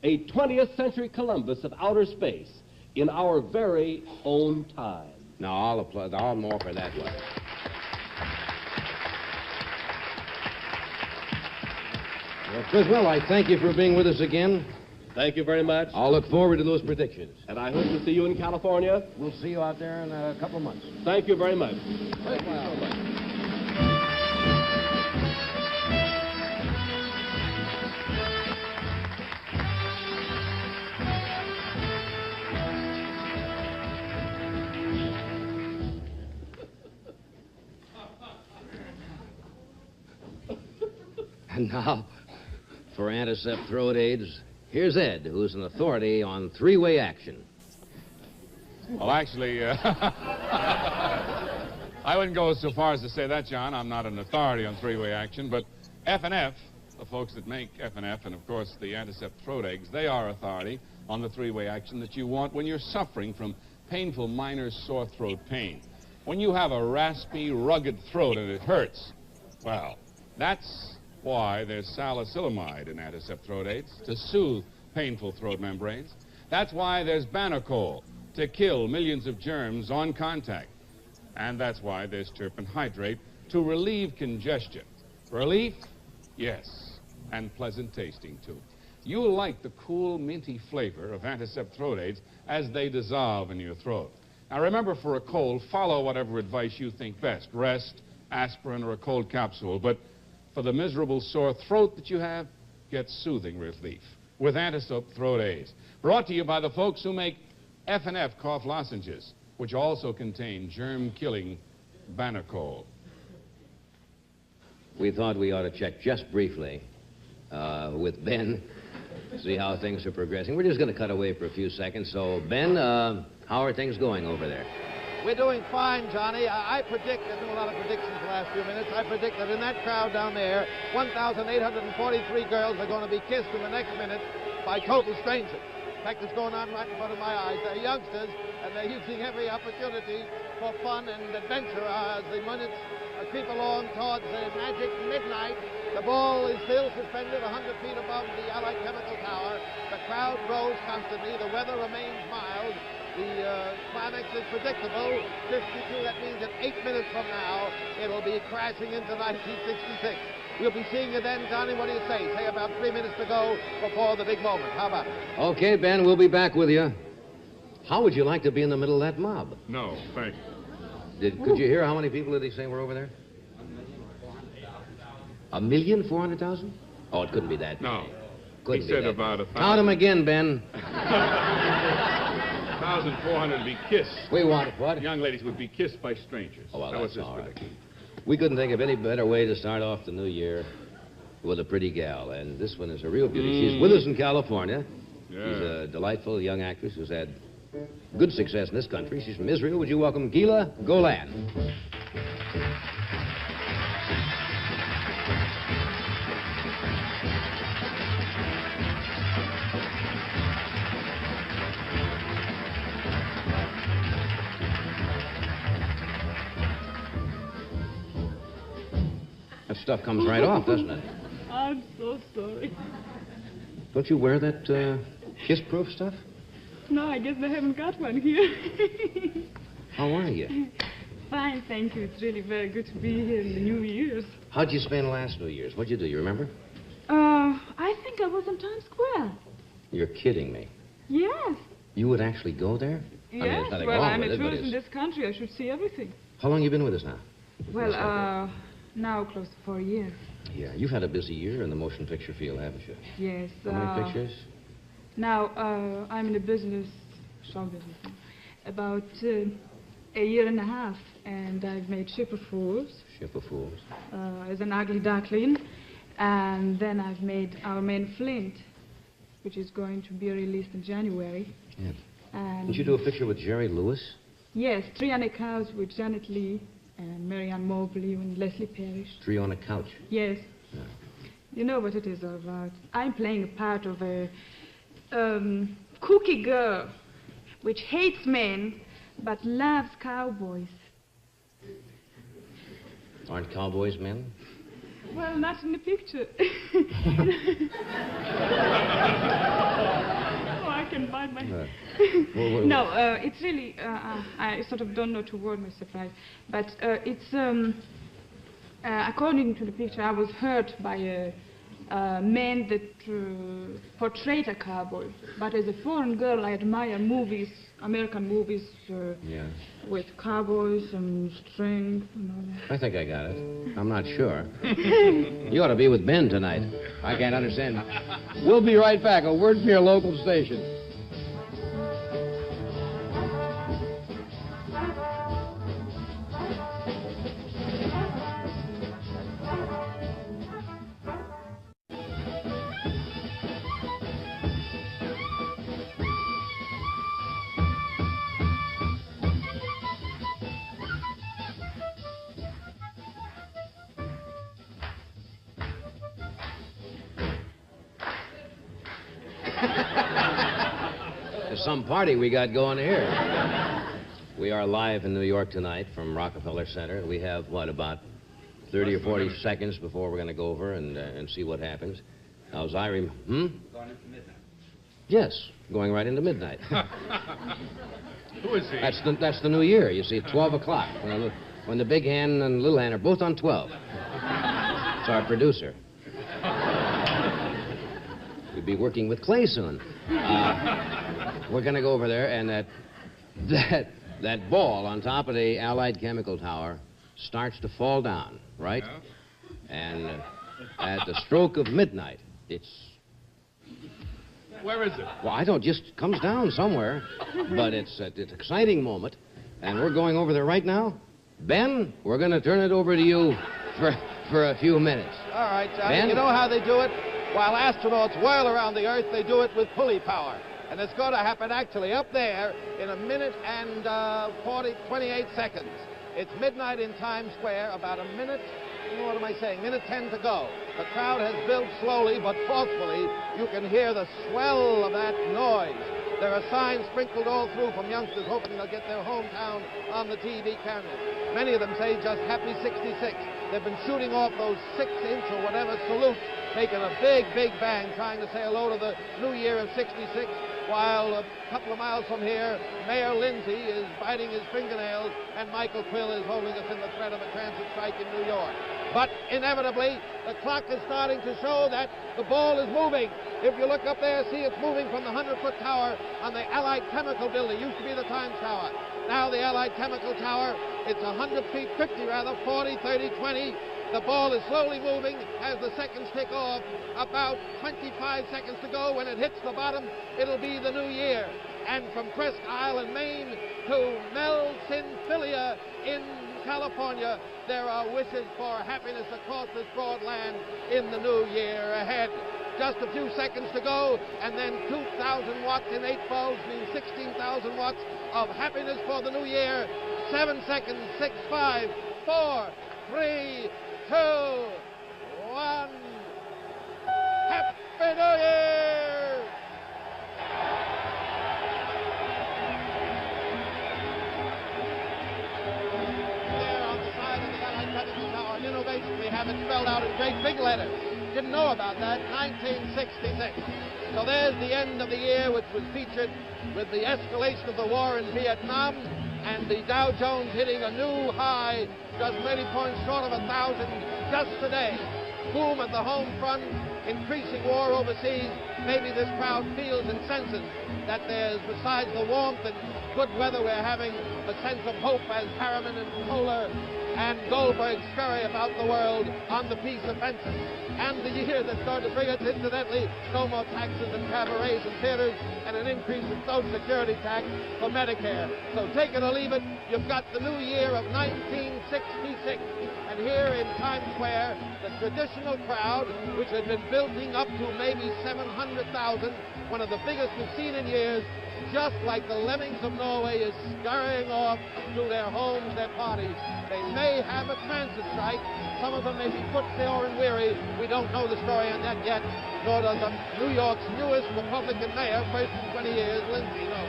a 20th century Columbus of outer space in our very own time. Now, all more for that one. Well, Criswell, I thank you for being with us again. Thank you very much. I'll look forward to those predictions. And I hope to see you in California. We'll see you out there in a couple of months. Thank you very much. Thank you so much. And now, for antiseptic throat aids, here's Ed, who's an authority on 3-way action. Well, actually, I wouldn't go so far as to say that, John. I'm not an authority on 3-way action, but F&F, the folks that make F&F, and of course the antiseptic throat eggs, they are authority on the 3-way action that you want when you're suffering from painful minor sore throat pain. When you have a raspy, rugged throat and it hurts, well, that's why there's salicylamide in antiseptic throat aids to soothe painful throat membranes. That's why there's Banacol to kill millions of germs on contact. And that's why there's terpene hydrate to relieve congestion. Relief? Yes. And pleasant tasting, too. You'll like the cool, minty flavor of antiseptic throat aids as they dissolve in your throat. Now, remember, for a cold, follow whatever advice you think best. Rest, aspirin, or a cold capsule. But for the miserable sore throat that you have, get soothing relief with antiseptic throat aids. Brought to you by the folks who make F&F cough lozenges, which also contain germ-killing Banacol. We thought we ought to check just briefly with Ben, see how things are progressing. We're just going to cut away for a few seconds. So, Ben, how are things going over there? We're doing fine, Johnny. I predict, I do a lot of predictions the last few minutes. I predict that in that crowd down there, 1,843 girls are going to be kissed in the next minute by total strangers. In fact, it's going on right in front of my eyes. They're youngsters, and they're using every opportunity for fun and adventure as the minutes creep along towards the magic midnight. The ball is still suspended 100 feet above the Allied Chemical Tower. The crowd grows constantly. The weather remains mild. The climax is predictable. 52, that means that 8 minutes from now, it'll be crashing into 1966. We'll be seeing you then, Johnny. What do you say? Say about 3 minutes to go before the big moment. How about it? Okay, Ben, we'll be back with you. How would you like to be in the middle of that mob? No, thank you. Could you hear how many people did he say were over there? 1,400,000? Oh, it couldn't be that. No. Couldn't He be said that. about 1,000. Count them again, Ben. 1,000 1,400 to be kissed. We want what? Young ladies would be kissed by strangers. Oh, well, That was that's his all right. prediction. We couldn't think of any better way to start off the new year with a pretty gal, and this one is a real beauty. She's with us in California. Yeah. She's a delightful young actress who's had good success in this country. She's from Israel. Would you welcome Gila Golan? That stuff comes right off, doesn't it? I'm so sorry. Don't you wear that kiss-proof stuff? No, I guess they haven't got one here. How are you? Fine, thank you. It's really very good to be here in the New Year's. How'd you spend last New Year's? What'd you do? You remember? I think I was in Times Square. You're kidding me. Yes. You would actually go there? I mean, Yes. there's nothing Well, wrong I'm with a it, but tourist in it's... this country. I should see everything. How long you been with us now? Well, now close to 4 years. Yeah, you've had a busy year in the motion picture field, haven't you? Yes. How many pictures? Now, I'm in the business, show business, about a year and a half, and I've made Ship of Fools Ship of Fools. as an ugly duckling, and then I've made Our Man Flint, which is going to be released in January. Yeah. And Didn't you do a picture with Jerry Lewis? Yes, 3 on a Couch with Janet Leigh and Marianne Mobley and Leslie Parrish. 3 on a Couch. Yes. Yeah. You know what it is all about. I'm playing a part of a cookie girl which hates men but loves cowboys. Aren't cowboys men? Well, not in the picture. Oh, I can bite my head. No, it's really, I sort of don't know to word my surprise, but it's, according to the picture, I was hurt by a man that portrayed a cowboy. But as a foreign girl, I admire movies, American movies, Yeah. with cowboys and strength and all that. I think I got it. I'm not sure. You ought to be with Ben tonight. I can't understand. We'll be right back. A word from your local station. There's some party we got going here. We are live in New York tonight from Rockefeller Center. We have, what, about 30 or 40 seconds before we're going to go over and see what happens. Now, as I Going into midnight. Yes, going right into midnight. Who is he? That's the new year. You see, 12 o'clock. When the big hand and little hand are both on 12. It's our producer. We'll be working with Clay soon. We're going to go over there, and that ball on top of the Allied Chemical Tower starts to fall down, right? Yeah. And at the stroke of midnight, it's... Where is it? Well, I don't, just comes down somewhere, but it's an exciting moment, and we're going over there right now. Ben, we're going to turn it over to you for a few minutes. All right, Johnny. Ben? You know how they do it? While astronauts whirl around the Earth, they do it with pulley power. And it's going to happen actually up there in 1 minute and 28 seconds. It's midnight in Times Square, about 1 minute, what am I saying, minute 10 to go. The crowd has built slowly but forcefully. You can hear the swell of that noise. There are signs sprinkled all through from youngsters hoping they'll get their hometown on the TV cameras. Many of them say just Happy 66. They've been shooting off those 6-inch or whatever salutes, making a big, big bang, trying to say hello to the new year of 66, while a couple of miles from here, Mayor Lindsay is biting his fingernails, and Michael Quill is holding us in the threat of a transit strike in New York. But inevitably, the clock is starting to show that the ball is moving. If you look up there, see it's moving from the 100-foot tower on the Allied Chemical Building. Used to be the Times Tower. Now the Allied Chemical Tower, it's 100 feet, 50 rather, 40, 30, 20, The ball is slowly moving as the seconds tick off. About 25 seconds to go. When it hits the bottom, it'll be the new year. And from Presque Isle in Maine to Melton in California, there are wishes for happiness across this broad land in the new year ahead. Just a few seconds to go, and then 2,000 watts in 8 bulbs means 16,000 watts of happiness for the new year. 7 seconds, 6, 5, 4, 3, 2, 1. Happy New Year! There on the side of the Allied Tower, innovation, we have it spelled out in great big letters. Didn't know about that, 1966. So there's the end of the year, which was featured with the escalation of the war in Vietnam and the Dow Jones hitting a new high, just 30 points short of 1,000 just today. Boom at the home front, increasing war overseas. Maybe this crowd feels and senses that there's, besides the warmth and good weather we're having, a sense of hope as Harriman and Kohler and Goldberg scurry about the world on the peace offensive. And the year that's going to bring us, incidentally, no more taxes and cabarets and theaters and an increase in Social Security tax for Medicare. So take it or leave it, you've got the new year of 1966. And here in Times Square, the traditional crowd, which had been building up to maybe 700,000, one of the biggest we've seen in years, just like the lemmings of Norway, is scurrying off to their homes, their parties. They may have a transit strike. Some of them may be footsore and weary. We don't know the story on that yet, nor does New York's newest Republican mayor, first in 20 years, Lindsay, know.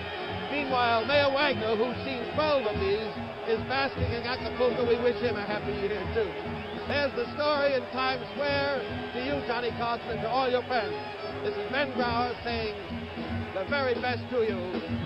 Meanwhile, Mayor Wagner, who's seen 12 of these, is basking in Acapulco. We wish him a happy year, too. There's the story in Times Square. To you, Johnny Carson, and to all your friends. This is Ben Brower saying the very best to you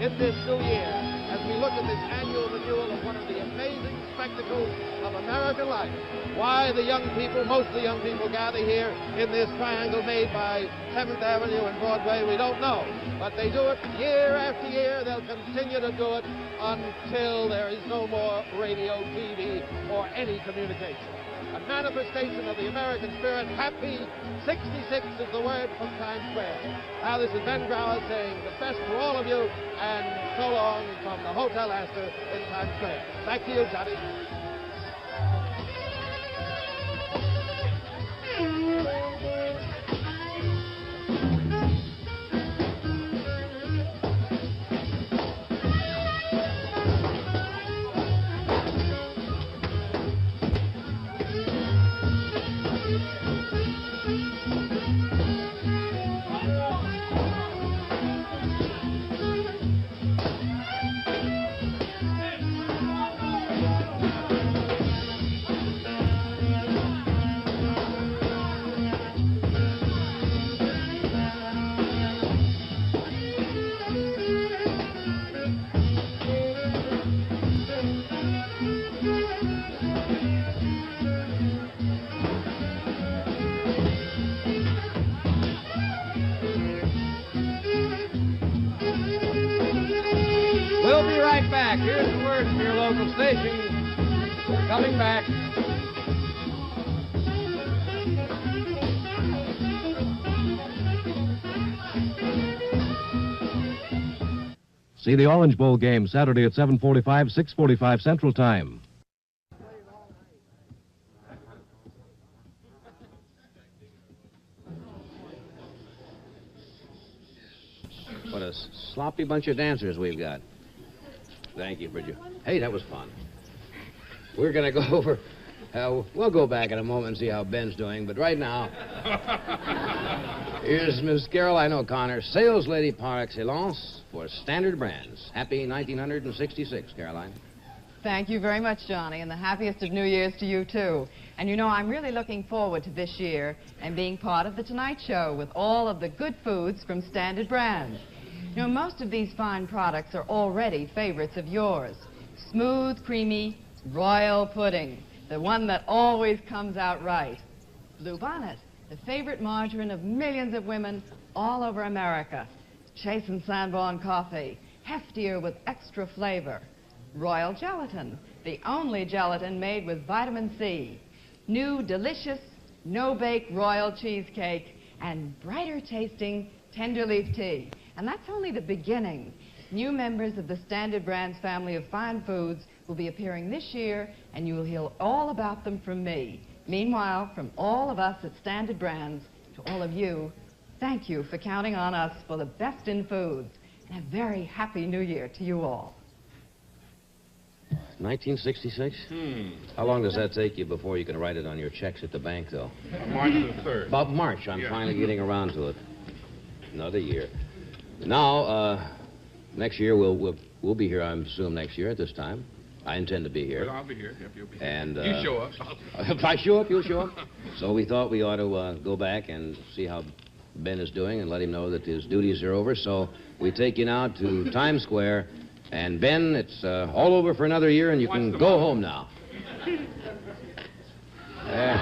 in this new year as we look at this annual renewal of one of the amazing spectacles of American life. Why the young people, most of the young people, gather here in this triangle made by 7th Avenue and Broadway, we don't know. But they do it year after year. They'll continue to do it until there is no more radio, TV, or any communication. A manifestation of the American spirit. Happy 66 is the word from Times Square. Now this is Ben Brower saying the best to all of you, and so long from the Hotel Astor in Times Square. Back to you, Johnny. We'll be right back. Here's the word from your local station. We're coming back. See the Orange Bowl game Saturday at 7:45, 6:45 Central Time. What a sloppy bunch of dancers we've got. Thank you, Bridget. Hey, that was fun. We're going to go over... we'll go back in a moment and see how Ben's doing, but right now... here's Miss Caroline O'Connor, sales lady par excellence for Standard Brands. Happy 1966, Caroline. Thank you very much, Johnny, and the happiest of New Year's to you, too. And you know, I'm really looking forward to this year and being part of The Tonight Show with all of the good foods from Standard Brands. You know, most of these fine products are already favorites of yours. Smooth, creamy, royal pudding, the one that always comes out right. Blue Bonnet, the favorite margarine of millions of women all over America. Chase and Sanborn coffee, heftier with extra flavor. Royal gelatin, the only gelatin made with vitamin C. new delicious, no-bake royal cheesecake, and brighter tasting tender leaf tea. And that's only the beginning. New members of the Standard Brands family of fine foods will be appearing this year, and you will hear all about them from me. Meanwhile, from all of us at Standard Brands, to all of you, thank you for counting on us for the best in foods. And a very happy New Year to you all. 1966? How long does that take you before you can write it on your checks at the bank, though? March the 3rd. About March. I'm finally getting around to it. Another year. Now, next year, we'll be here, I assume, next year at this time. I intend to be here. Well, I'll be here. Yep, you'll be here. And, you show up. If I show up, you'll show up. So we thought we ought to go back and see how Ben is doing and let him know that his duties are over. So we take you now to Times Square. And, Ben, it's all over for another year, and you can go home now. There.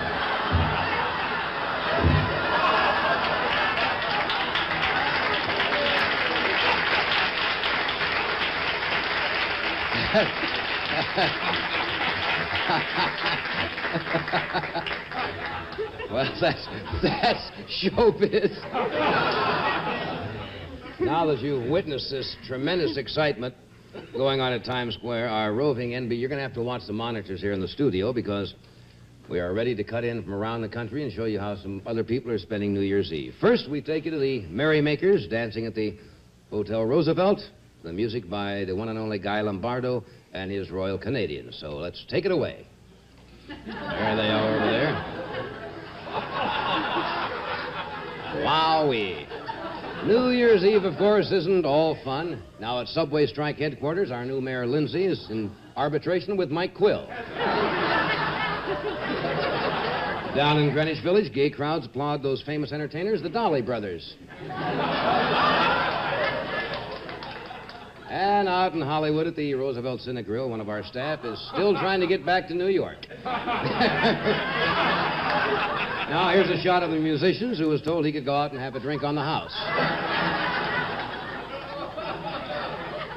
Well, that's showbiz. Now that you've witnessed this tremendous excitement going on at Times Square, our roving NB, you're going to have to watch the monitors here in the studio because we are ready to cut in from around the country and show you how some other people are spending New Year's Eve. First, we take you to the Merrymakers dancing at the Hotel Roosevelt. The music by the one and only Guy Lombardo and his Royal Canadians. So let's take it away. There they are over there. Wowee. New Year's Eve, of course, isn't all fun. Now, at Subway Strike headquarters, our new Mayor Lindsay is in arbitration with Mike Quill. Down in Greenwich Village, gay crowds applaud those famous entertainers, the Dolly Brothers. And out in Hollywood at the Roosevelt Cine Grill, one of our staff is still trying to get back to New York. Now, here's a shot of the musicians who was told he could go out and have a drink on the house.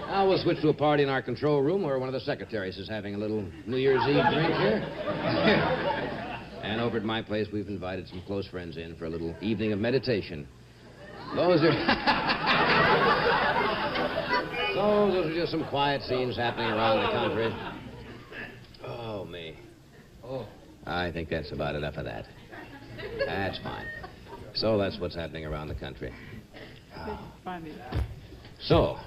Now we'll switch to a party in our control room where one of the secretaries is having a little New Year's Eve drink here. And over at my place, we've invited some close friends in for a little evening of meditation. Those are just some quiet scenes happening around the country. Oh, me. Oh. I think that's about enough of that. That's fine. So that's what's happening around the country. So,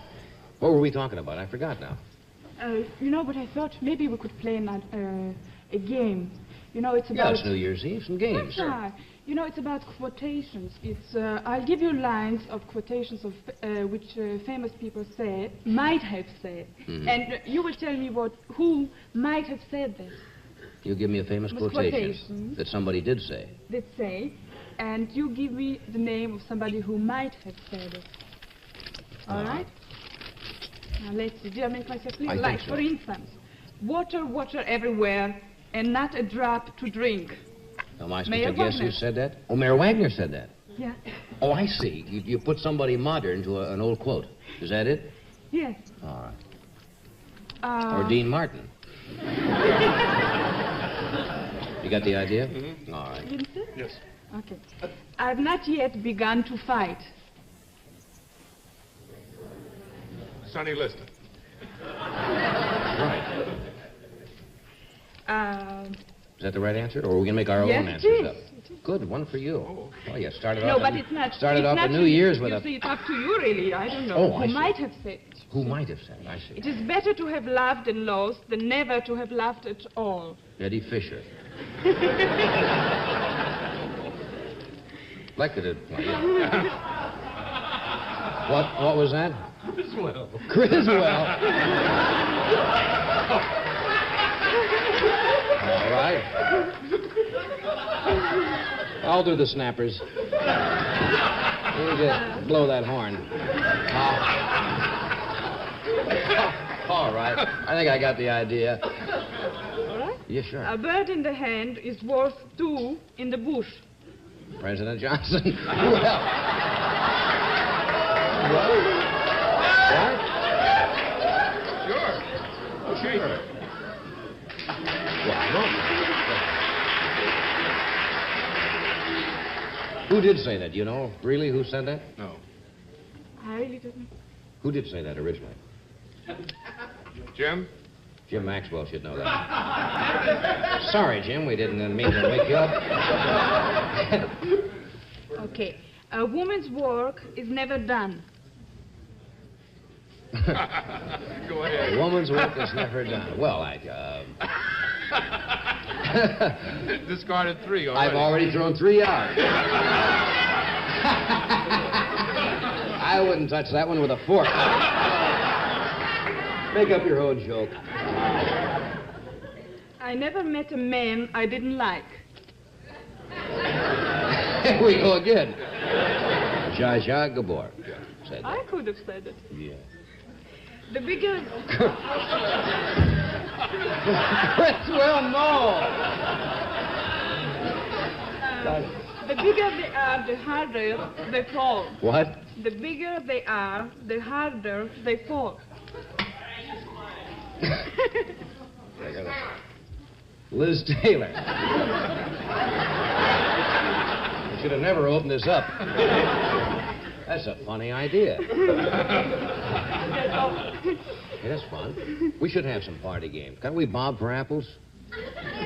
what were we talking about? I forgot now. You know, but I thought maybe we could play a game. You know, it's about... Yeah, it's New Year's Eve, some games. Yeah. You know, it's about quotations. It's I'll give you lines of quotations of which famous people might have said, and you will tell me who might have said this. You give me a famous quotation that somebody did say. Did say, and you give me the name of somebody who might have said it. All right? Now let's see. Did I make myself clear? Like, for instance, water, water everywhere, and not a drop to drink. Am I supposed to guess who said that? Oh, Mayor Wagner said that. Yeah. Oh, I see. You put somebody modern to an old quote. Is that it? Yes. All right. Or Dean Martin. You got the idea? Mm-hmm. All right. Vincent? Yes. Okay. I've not yet begun to fight. Sonny Liston. Right. Is that the right answer? Or are we going to make our own answers up? Good, one for you. Oh, you started off. No, but it's not. Started off the New Year's with a... See, it's up to you, really. I don't know. Who might have said it. Who might have said it? I see. It is better to have laughed and lost than never to have laughed at all. Eddie Fisher. Elected. What was that? Criswell. Criswell. All right. I'll do the snappers. Let me just blow that horn. All right. I think I got the idea. All right? Yeah, sure. A bird in the hand is worth two in the bush. President Johnson. What? Sure. Okay. Well, Who did say that? Do you know really who said that? No. I really don't know. Who did say that originally? Jim? Jim Maxwell should know that. Sorry, Jim, we didn't mean to wake you up. Okay. A woman's work is never done. Go ahead. A woman's work is never done. Well, Discarded 3 already. I've already thrown 3 out. I wouldn't touch that one with a fork. Make up your own joke. I never met a man I didn't like. Here we go again. Zsa Zsa Gabor said that. I could have said it. Yeah. The bigger... Well, no. The bigger they are, the harder they fall. What? The bigger they are, the harder they fall. Liz Taylor. You should have never opened this up. That's a funny idea. Hey, that's fun. We should have some party games. Can't we bob for apples?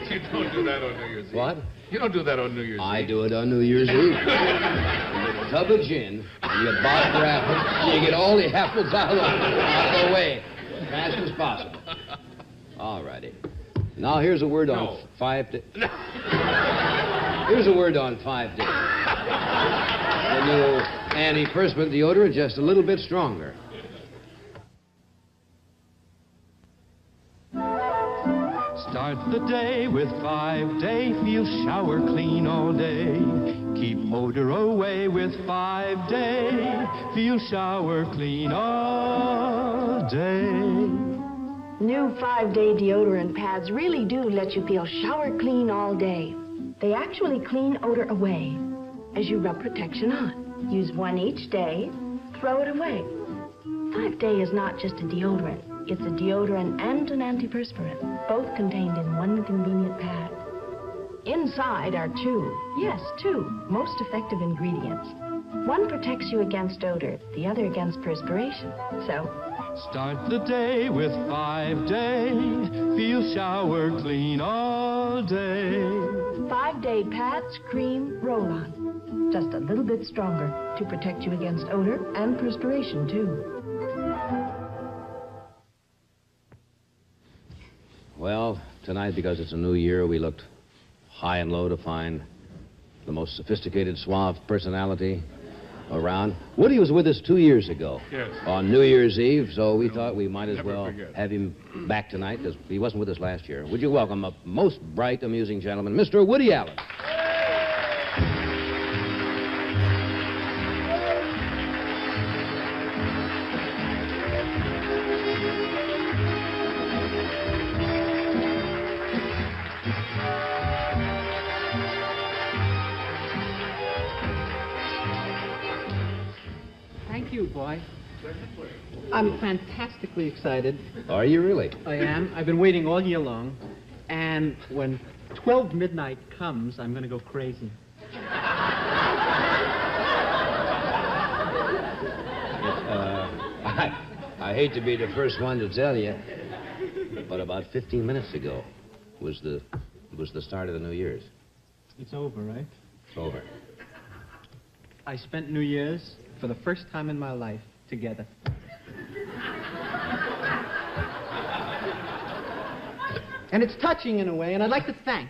You don't do that on New Year's Eve. What? You don't do that on New Year's Eve. I do it on New Year's Eve. You get a tub of gin, and you bob for apples, and you get all the apples out of the way as fast as possible. All righty. Now here's a word on 5 days. Here's a word on 5 days. The new antiperspirant deodorant, just a little bit stronger. Start the day with 5-day. Feel shower clean all day. Keep odor away with 5-day. Feel shower clean all day. New 5-day deodorant pads really do let you feel shower clean all day. They actually clean odor away as you rub protection on. Use one each day, throw it away. 5-day is not just a deodorant. It's a deodorant and an antiperspirant, both contained in one convenient pad. Inside are 2 most effective ingredients. One protects you against odor, the other against perspiration. So, start the day with 5-day. Feel shower clean all day. 5-day pads, cream, roll-on. Just a little bit stronger to protect you against odor and perspiration, too. Well, tonight, because it's a new year, we looked high and low to find the most sophisticated, suave personality around. Woody was with us 2 years ago. Yes. On New Year's Eve, so we thought we might as well have him back tonight, because he wasn't with us last year. Would you welcome a most bright, amusing gentleman, Mr. Woody Allen? Thank you, boy. I'm fantastically excited. Are you really? I am. I've been waiting all year long. And when 12 midnight comes, I'm going to go crazy. I hate to be the first one to tell you, but about 15 minutes ago was the start of the New Year's. It's over, right? It's over. I spent New Year's for the first time in my life together. And it's touching in a way, and I'd like to thank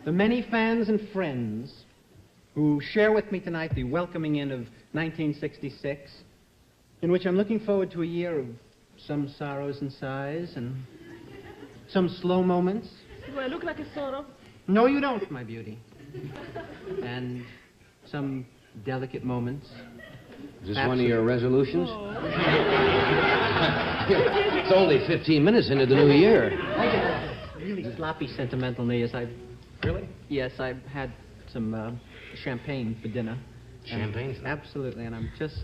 the many fans and friends who share with me tonight the welcoming in of 1966, in which I'm looking forward to a year of some sorrows and sighs and some slow moments. Do I look like a sorrow? No, you don't, my beauty. And some delicate moments. Is this one of your resolutions? It's only 15 minutes into the new year. I get really sloppy sentimental New Year's. Really? Yes, I've had some champagne for dinner. Champagne? Absolutely, and I'm just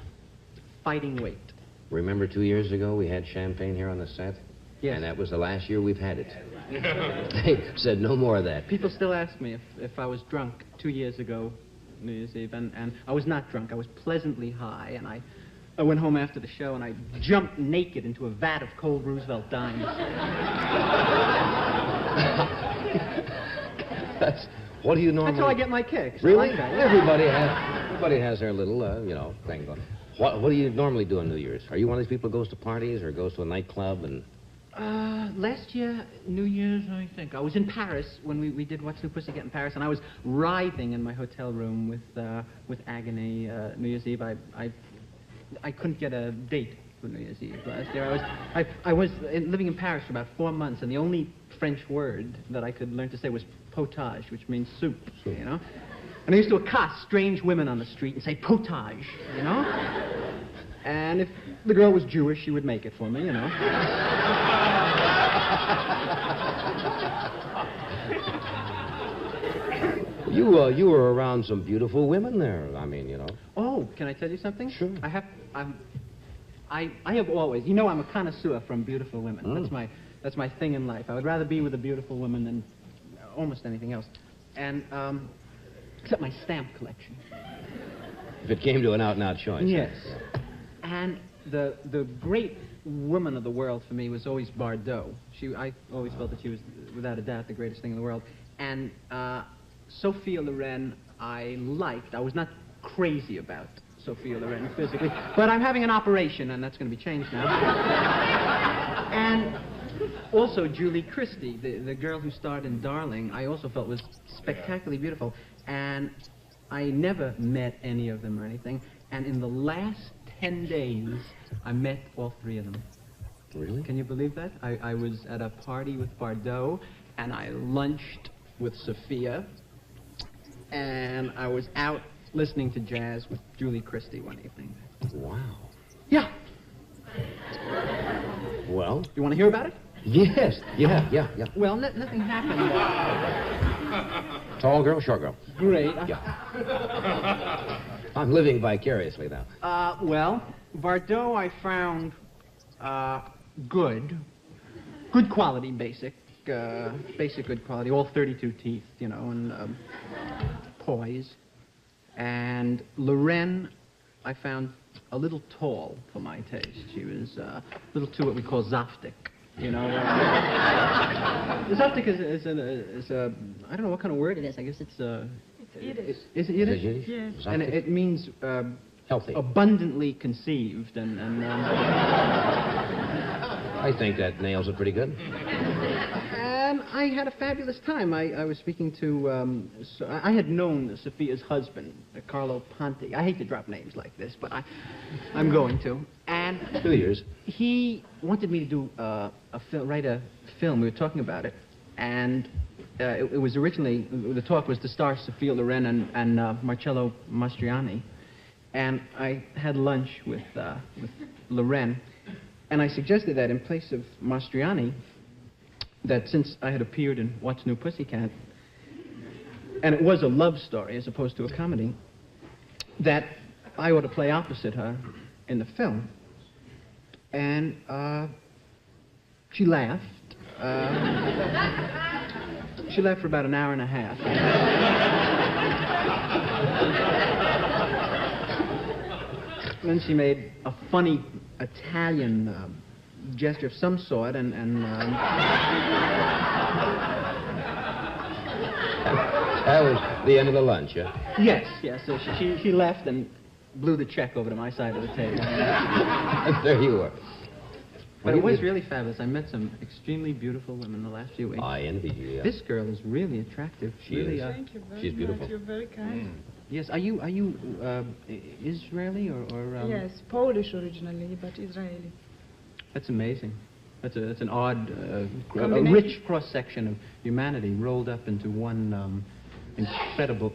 fighting weight. Remember 2 years ago we had champagne here on the set? Yes. And that was the last year we've had it. They said no more of that. People still ask me if I was drunk 2 years ago New Year's Eve, and I was not drunk. I was pleasantly high, and I went home after the show, and I jumped naked into a vat of cold Roosevelt dimes. What do you normally... That's how I get my kicks. Really? I like that. Everybody has their little, thing going. What do you normally do on New Year's? Are you one of these people who goes to parties or goes to a nightclub and... Last year, New Year's, I think, I was in Paris when we did What's New Pussycat in Paris, and I was writhing in my hotel room with agony. New Year's Eve, I couldn't get a date for New Year's Eve last year. I was living in Paris for about 4 months, and the only French word that I could learn to say was potage, which means soup, you know? And I used to accost strange women on the street and say potage, you know? And if the girl was Jewish, she would make it for me, you know? You were around some beautiful women there, I mean, you know. Oh, can I tell you something? Sure. I have always, you know, I'm a connoisseur from beautiful women. That's my thing in life. I would rather be with a beautiful woman than almost anything else. And, except my stamp collection. If it came to an out-and-out choice. Yes. And the great woman of the world for me was always Bardot. I always felt that she was, without a doubt, the greatest thing in the world. And Sophia Loren I liked. I was not crazy about Sophia Loren physically, but I'm having an operation, and that's going to be changed now. And also Julie Christie, the girl who starred in Darling, I also felt was spectacularly beautiful. And I never met any of them or anything. And in the last 10 days, I met all 3 of them. Really? Can you believe that? I was at a party with Bardot, and I lunched with Sophia, and I was out listening to jazz with Julie Christie one evening. Wow. Yeah. Well? You want to hear about it? Yes. Yeah. Well, nothing happened. Tall girl, short girl? Great. Yeah. I'm living vicariously now. Well, Bardot I found good quality, basic good quality, all 32 teeth, you know, and poise. And Loren I found a little tall for my taste. She was a little too what we call zaftig. You know, zaftig is a I don't know what kind of word it is. I guess it's Yiddish. Is it Yiddish? Yes. And it means healthy, abundantly conceived, and I think that nails it pretty good. And I had a fabulous time. I was speaking to, I had known Sophia's husband, Carlo Ponti. I hate to drop names like this, but I'm going to. And 2 years. He wanted me to do write a film. We were talking about it, and it was originally, the talk was to star Sophia Loren and Marcello Mastroianni. And I had lunch with Loren, and I suggested that in place of Mastroianni, that since I had appeared in What's New Pussycat, and it was a love story as opposed to a comedy, that I ought to play opposite her in the film. And she laughed. She laughed for about an hour and a half. Then she made a funny Italian gesture of some sort, and That was the end of the lunch, yeah? Yes. So she left and blew the check over to my side of the table. There you were. But it was really fabulous. I met some extremely beautiful women the last few weeks. I envy you, yeah. This girl is really attractive. She really, is. Thank you very She's beautiful. much. You're very kind. Yes. Are you Israeli or Yes, Polish originally, but Israeli. That's amazing. That's an odd, a rich cross-section of humanity rolled up into one incredible...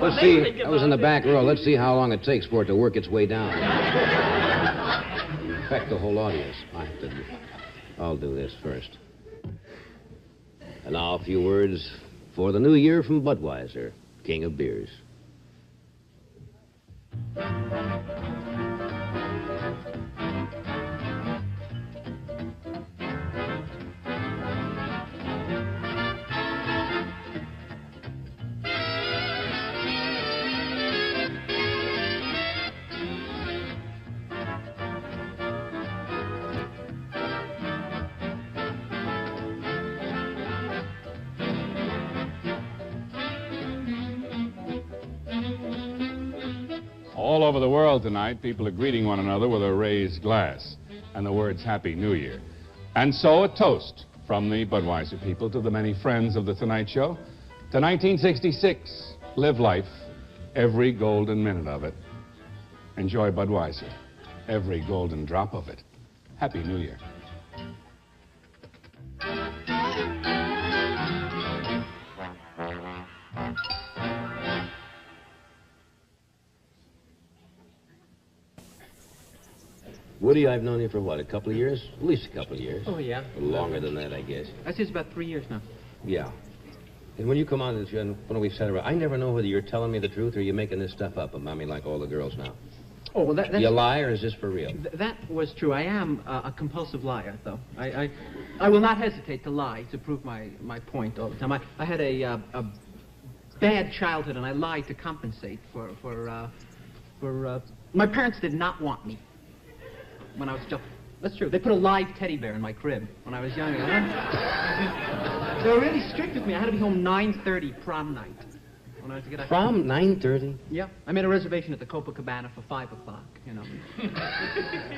Let's see. I was in the back row. Let's see how long it takes for it to work its way down. Affect the whole audience. I'll do this first. And now a few words for the new year from Budweiser, King of Beers. all over the world tonight, people are greeting one another with a raised glass and the words Happy New Year. And so a toast from the Budweiser people to the many friends of The Tonight Show. To 1966, live life, every golden minute of it. Enjoy Budweiser, every golden drop of it. Happy New Year. Woody, I've known you for what, a couple of years? At least a couple of years. Oh, yeah. Longer than that, I guess. I'd say it's about 3 years now. Yeah. And when you come on, when we sat around, I never know whether you're telling me the truth or you're making this stuff up about me like all the girls now. Oh, well, that's... You lie, or is this for real? That was true. I am a compulsive liar, though. I will not hesitate to lie to prove my point all the time. I had a bad childhood, and I lied to compensate for my parents did not want me when I was just... That's true. They put a live teddy bear in my crib when I was younger. They were really strict with me. I had to be home 9:30 prom night. When I was to get Prom 9:30? Yeah. I made a reservation at the Copacabana for 5 o'clock, you know.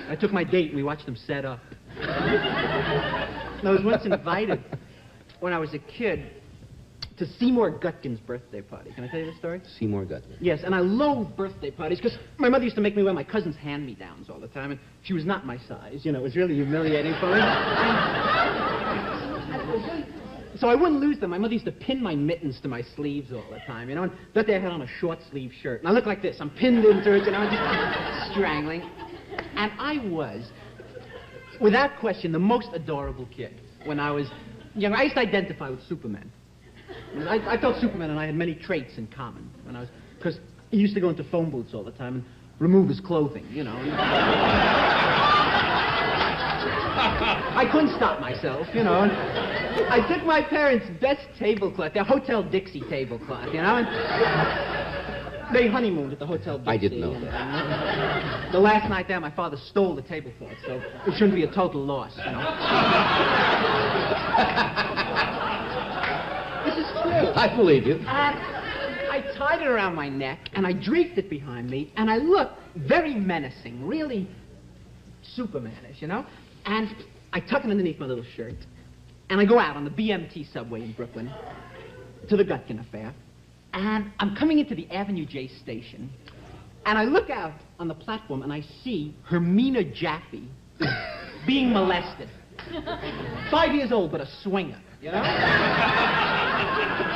I took my date and we watched them set up. I was once invited, when I was a kid, to Seymour Gutkin's birthday party. Can I tell you the story? Seymour Gutkin. Yes, and I loathe birthday parties because my mother used to make me wear my cousin's hand-me-downs all the time, and she was not my size. You know, it was really humiliating for me. So I wouldn't lose them. My mother used to pin my mittens to my sleeves all the time, you know, and that day I had on a short-sleeve shirt. And I looked like this. I'm pinned into it, you know, just strangling. And I was, without question, the most adorable kid when I was young. I used to identify with Superman. I felt Superman and I had many traits in common when I was, because he used to go into phone booths all the time and remove his clothing, you know. I couldn't stop myself, you know. And I took my parents' best tablecloth, their Hotel Dixie tablecloth, you know, and they honeymooned at the Hotel Dixie. I didn't know that. And, the last night there, my father stole the tablecloth, so it shouldn't be a total loss, you know. This is true. I believe you. And I tied it around my neck, and I draped it behind me, and I looked very menacing, really Supermanish, you know? And I tuck it underneath my little shirt, and I go out on the BMT subway in Brooklyn to the Gutkin affair, and I'm coming into the Avenue J station, and I look out on the platform, and I see Hermina Jaffe being molested. 5 years old, but a swinger, you know?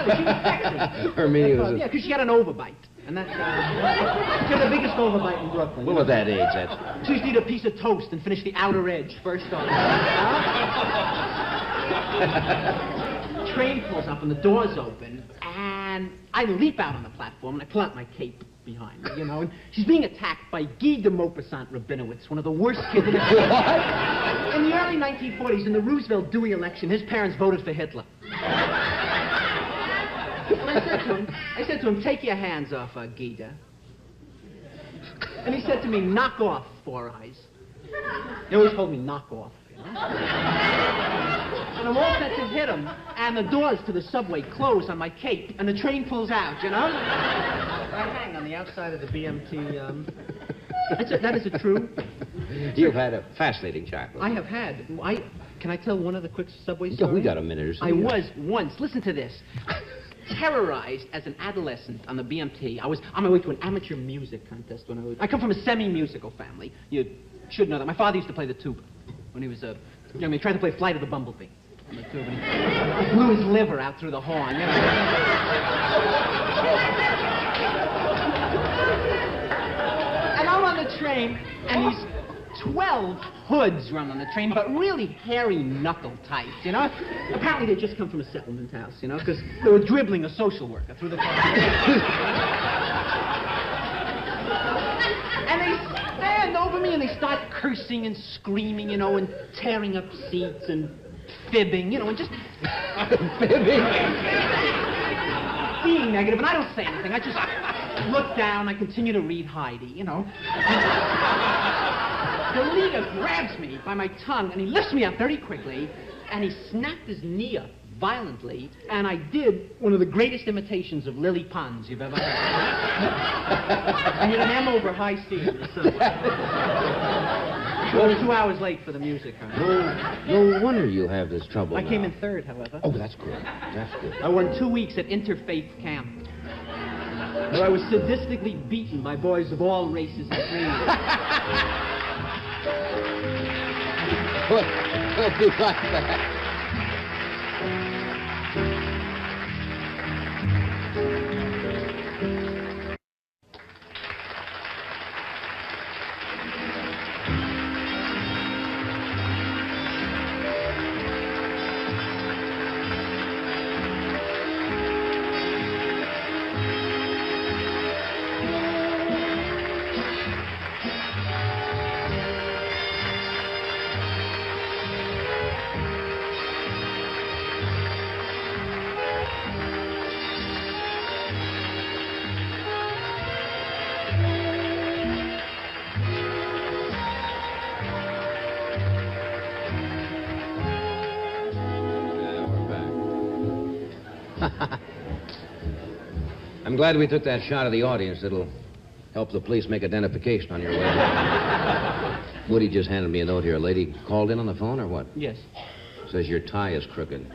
She was sexy. Hermina was... Yeah, because she had an overbite. And that's, she had the biggest overbite in Brooklyn. Well, at that age, that's... She used to eat a piece of toast and finish the outer edge first off. Train pulls up and the doors open, and I leap out on the platform and I pull out my cape behind me, you know, and she's being attacked by Guy de Maupassant Rabinowitz, one of the worst kids in the country. In the early 1940s, in the Roosevelt Dewey election, his parents voted for Hitler. And I said to him, take your hands off her, Guida. And he said to me, knock off, Four Eyes. He always told me, knock off. You know? And I'm all set to hit him, and the doors to the subway close on my cape, and the train pulls out, you know? I hang on the outside of the BMT, that is a true... You've had a fascinating childhood. I have had. Can I tell one of the quick subway stories? Yeah, we got a minute or so. I was once, listen to this, terrorized as an adolescent on the BMT. I was on my way to an amateur music contest when I come from a semi-musical family. You should know that. My father used to play the tuba when he was a... You know, he tried to play Flight of the Bumblebee on the tuba. And he blew his liver out through the horn, you know. And I'm on the train, and these 12 hoods run on the train, but really hairy knuckle types, you know? Apparently they just come from a settlement house, you know, because they were dribbling a social worker through the car. And they stand over me and they start cursing and screaming, you know, and tearing up seats and fibbing, you know, and just... Fibbing? Being negative, and I don't say anything. I just look down, I continue to read Heidi, you know. The leader grabs me by my tongue, and he lifts me up very quickly, and he snapped his knee up violently, and I did one of the greatest imitations of Lily Pons you've ever heard. I hit an M over high C in the subway. I was 2 hours late for the music. No wonder you have this trouble I now. came in third, however. Oh, that's good. That's good. I won 2 weeks at interfaith camp, where I was sadistically beaten by boys of all races and creeds. We'll be right back. I'm glad we took that shot of the audience. It'll help the police make identification on your way. Woody just handed me a note here. A lady called in on the phone or what? Yes. Says your tie is crooked.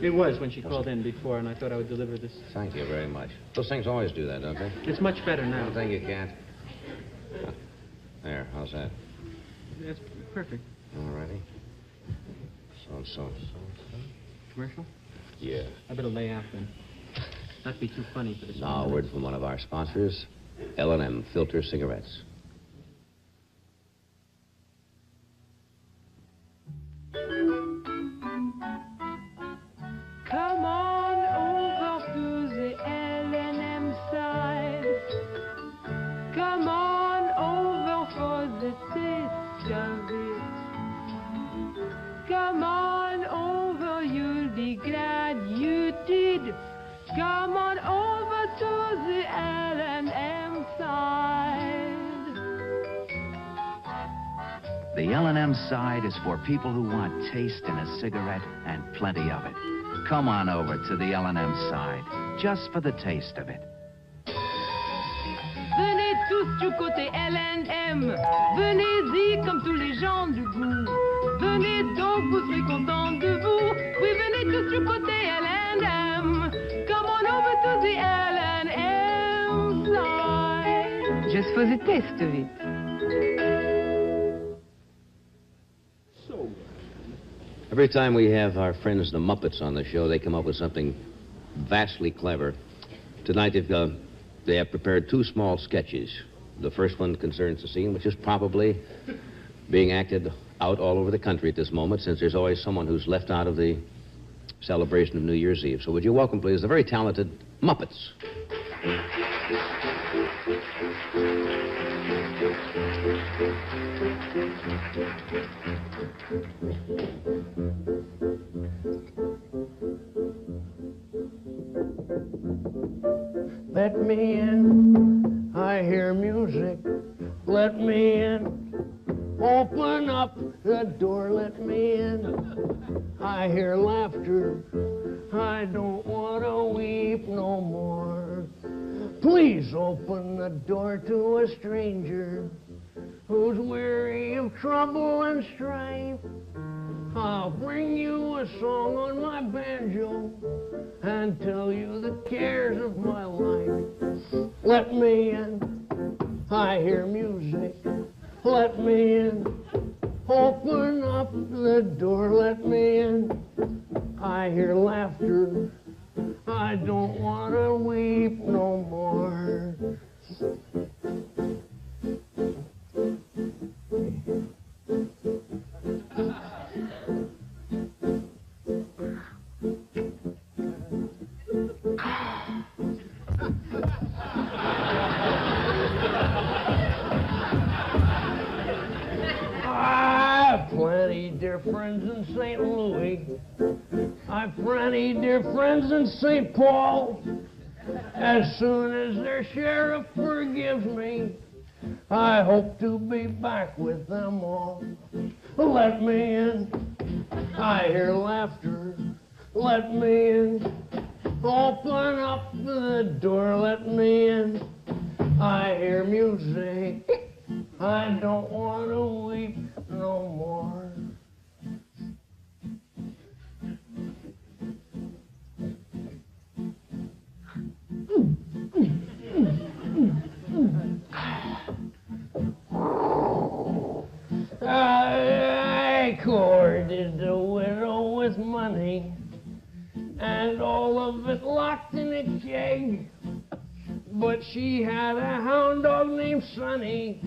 It was when she called in before, and I thought I would deliver this. Thank you very much. Those things always do that, don't they? It's much better now. One thing you can't. There, how's that? That's perfect. All righty. So. Commercial? Yeah. I better lay out then. Not be too funny for this. Now, a word from one of our sponsors, L&M Filter Cigarettes. Come on over to the L&M side. Come on over for the taste of it. Come on over, you'll be glad you did. Come on over to the L&M side. The L&M side is for people who want taste in a cigarette and plenty of it. Come on over to the L&M side, just for the taste of it. Venez tous du côté L&M. Venez-y comme tous les gens du goût. Venez donc, vous serez contents de vous. Oui, venez tous du côté L&M. Come on over to the L&M side. Just for the taste of it. Every time we have our friends the Muppets on the show, they come up with something vastly clever. Tonight they have prepared 2 small sketches. The first one concerns a scene which is probably being acted out all over the country at this moment, since there's always someone who's left out of the celebration of New Year's Eve. So would you welcome, please, the very talented Muppets. Let me in, I hear music. Let me in, open up the door, let me in. I hear laughter, I don't want to weep no more. Please open the door to a stranger who's weary of trouble and strife. I'll bring you a song on my banjo and tell you the cares of my life. Let me in, I hear music. Let me in, open up the door, let me in. I hear laughter, I don't want to weep no more. Plenty dear friends in St. Louis. I've plenty dear friends in St. Paul. As soon as their sheriff forgives me, I hope to be back with them all. Let me in, I hear laughter, let me in. Open up the door, let me in. I hear music, I don't want to weep no more. I courted a widow with money, and all of it locked in a keg. But she had a hound dog named Sonny.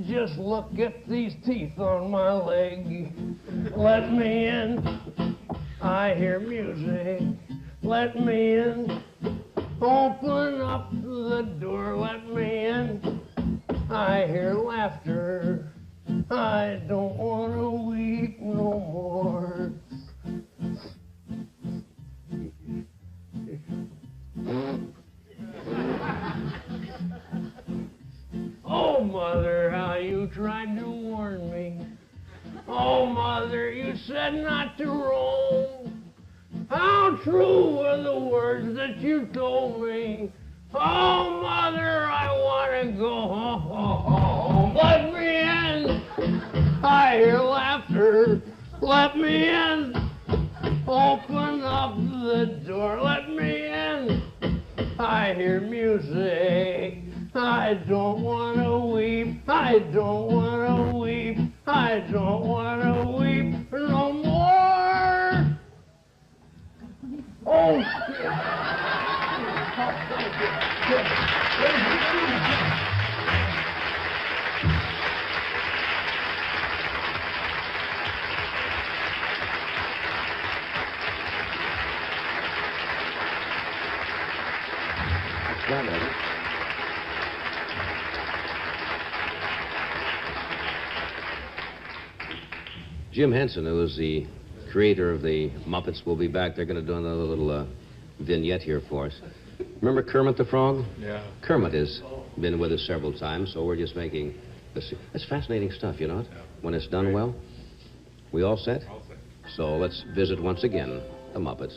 Just look at these teeth on my leg. Let me in. I hear music. Let me in. Open up the door. Let me in. I hear laughter. I don't want to weep no more. Oh, Mother, how you tried to warn me. Oh, Mother, you said not to roam. How true were the words that you told me. Oh, Mother, I want to go home. Let me in. I hear laughter. Let me in. Open up the door. Let me in. I hear music. I don't want to weep. I don't want to weep. I don't want to weep no more. Oh, Jim Henson, who is the creator of the Muppets, will be back. They're going to do another little vignette here for us. Remember Kermit the Frog? Yeah. Kermit has been with us several times, so we're just making this. That's fascinating stuff, you know it? Yeah. When it's done well. We all set? All set. So let's visit once again the Muppets.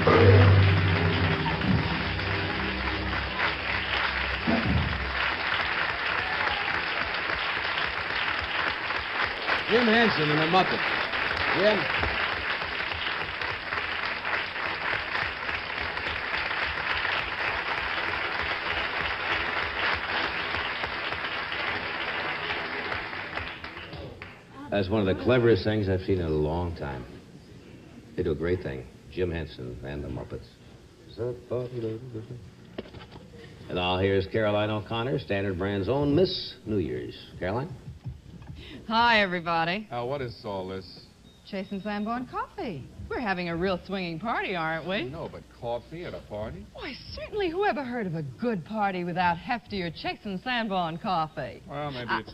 Jim Henson and the Muppets. Jim. That's one of the cleverest things I've seen in a long time. They do a great thing. Jim Henson and the Muppets. And now here's Caroline O'Connor, Standard Brand's own Miss New Year's. Caroline? Hi, everybody. What is all this? Chase and Sanborn Coffee. We're having a real swinging party, aren't we? No, but coffee at a party? Why, certainly, who ever heard of a good party without heftier Chase and Sanborn coffee? Well, maybe it's...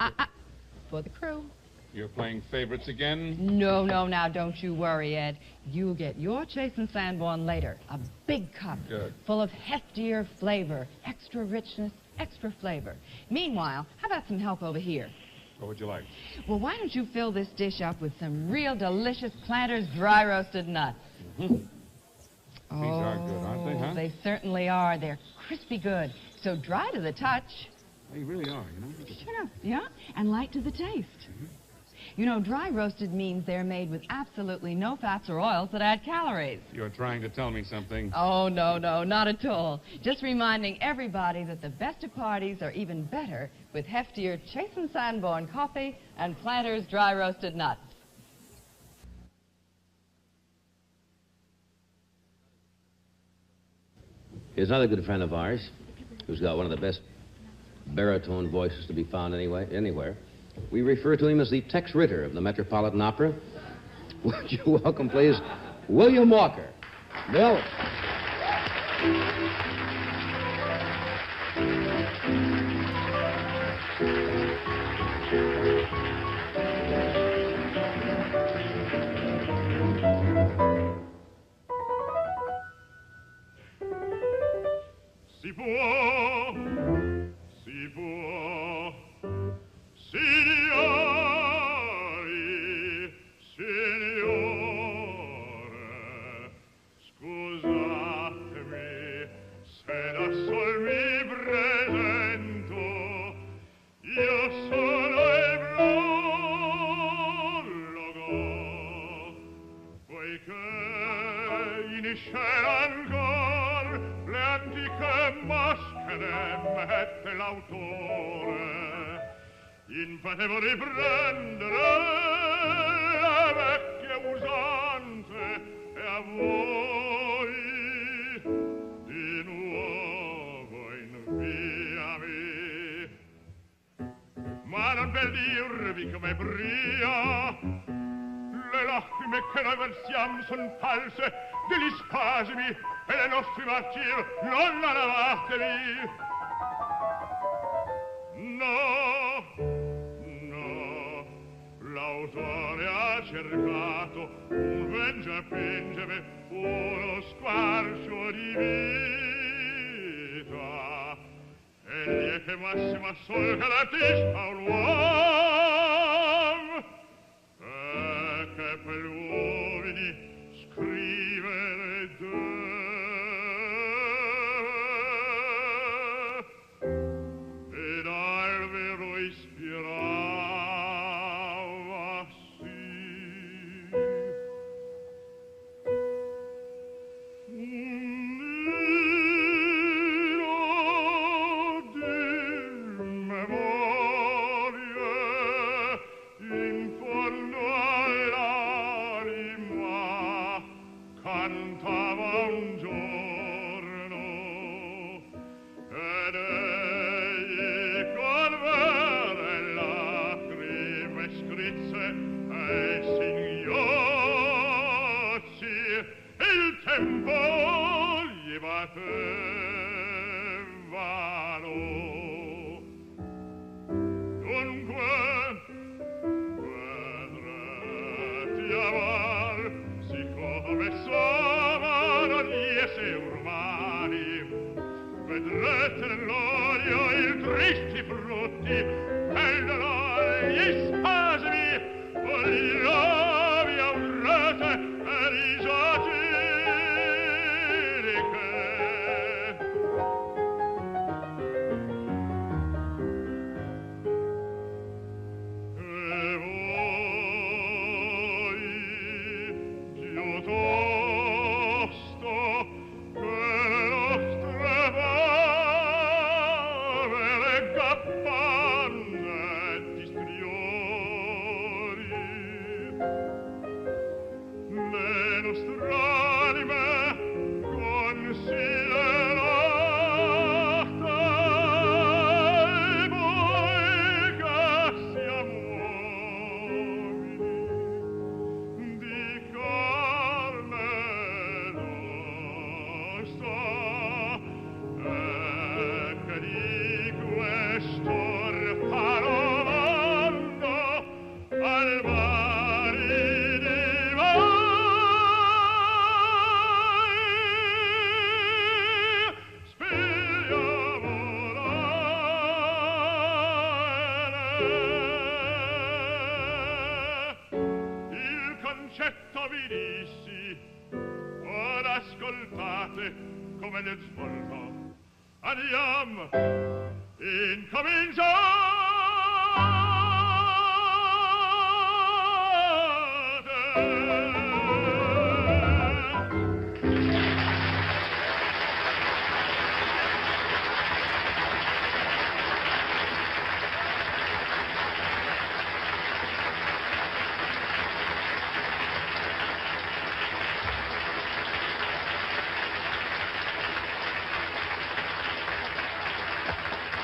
For the crew. You're playing favorites again? No, now, don't you worry, Ed. You'll get your Chase and Sanborn later. A big cup. Good. Full of heftier flavor, extra richness, extra flavor. Meanwhile, how about some help over here? What would you like? Well, why don't you fill this dish up with some real delicious Planters dry roasted nuts? Mm-hmm. These are good, aren't they, huh? They certainly are. They're crispy good. So dry to the touch. They really are, you know? Sure, yeah, and light to the taste. Mm-hmm. You know, dry roasted means they're made with absolutely no fats or oils that add calories. You're trying to tell me something. Oh, no, not at all. Just reminding everybody that the best of parties are even better with heftier Chase and Sanborn coffee and Planters dry roasted nuts. Here's another good friend of ours who's got one of the best baritone voices to be found anywhere. We refer to him as the Tex Ritter of the Metropolitan Opera. Would you welcome, please, William Walker. Bill. Si può, signori, signore, scusatemi se da sol mi presento, io sono il prologo, poiché in scena ancor le antiche maschere mette l'autore, impotevo riprendere le vecchie usanze e a voi di nuovo inviami. Ma non per dirvi come pria, le lacrime che noi versiamo son false degli spasimi e le nostre martir non la lavatevi. No, l'autore ha cercato un vengiapengeme, uno squarcio di vita, egli è che massima sol che l'artista un uomo, e che per gli uomini scrivere ed al vero ispirava sì. Un nino di memorie in fondo all'anima cantava un giorno ed egli con vere lacrime scrisse ai singhiozzi il tempo gli battevano. Dunque vedrete amar siccome sono gli esseri umani, vedrete nell'olio i tristi frutti e gli spasimi gli lovi avrete e risati concetto vi dissi, ora ascoltate come nel svolto. Andiamo,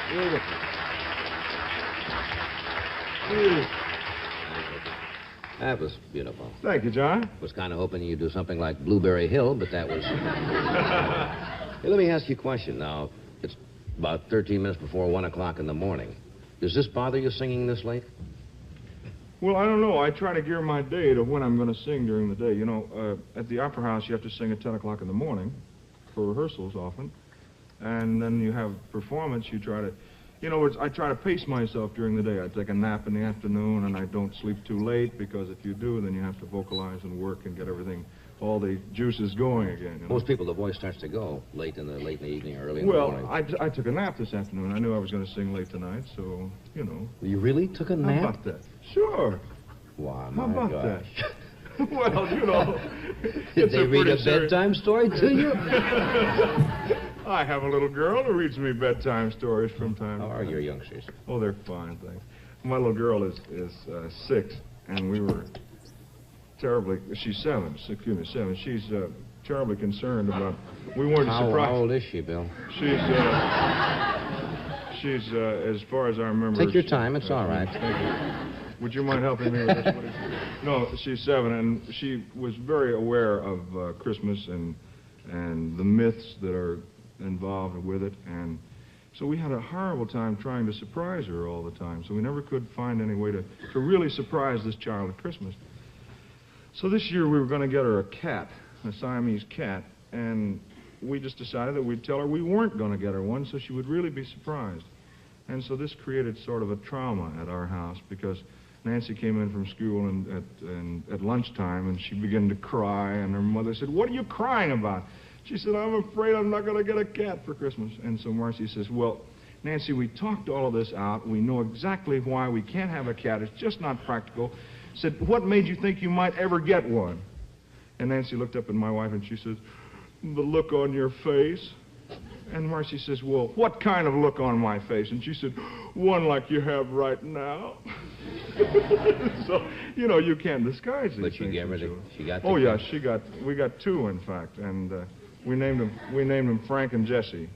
Beautiful. That was beautiful. Thank you, John. Was kind of hoping you'd do something like Blueberry Hill, but that was... Hey, let me ask you a question now. It's about 13 minutes before 1 o'clock in the morning. Does this bother you singing this late? Well, I don't know. I try to gear my day to when I'm going to sing during the day. You know, at the Opera House, you have to sing at 10 o'clock in the morning for rehearsals often. And then you have performance. You try to... You know, I try to pace myself during the day. I take a nap in the afternoon, and I don't sleep too late, because if you do, then you have to vocalize and work and get everything, all the juices going again. You know? Most people, the voice starts to go late in the evening, early in the morning. Well, I took a nap this afternoon. I knew I was going to sing late tonight, so, you know. You really took a nap? How about that? Sure. Wow, How about gosh. that? Well, you know. Did they read a bedtime story to you? I have a little girl who reads me bedtime stories from time to time. How are your youngsters? Oh, they're fine, thanks. My little girl is 6, and we were terribly... She's 7. She's terribly concerned about... We weren't surprised. How old is she, Bill? She's as far as I remember... Take your time. It's all right. Thank you. Would you mind helping me with this? No, she's 7, and she was very aware of Christmas and the myths that are involved with it, and so we had a horrible time trying to surprise her all the time, so we never could find any way to really surprise this child at Christmas. So this year we were going to get her a cat, a Siamese cat, and we just decided that we'd tell her we weren't going to get her one, so she would really be surprised. And so this created sort of a trauma at our house, because Nancy came in from school and at lunchtime, and she began to cry, and her mother said, "What are you crying about?" She said, "I'm afraid I'm not going to get a cat for Christmas." And so Marcy says, "Well, Nancy, we talked all of this out. We know exactly why we can't have a cat. It's just not practical." Said, "What made you think you might ever get one?" And Nancy looked up at my wife and she says, "The look on your face." And Marcy says, "Well, what kind of look on my face?" And she said, "One like you have right now." So, you know, you can't disguise these But she things. gave her she got Oh, yeah, we got 2, in fact, and we named them Frank and Jesse.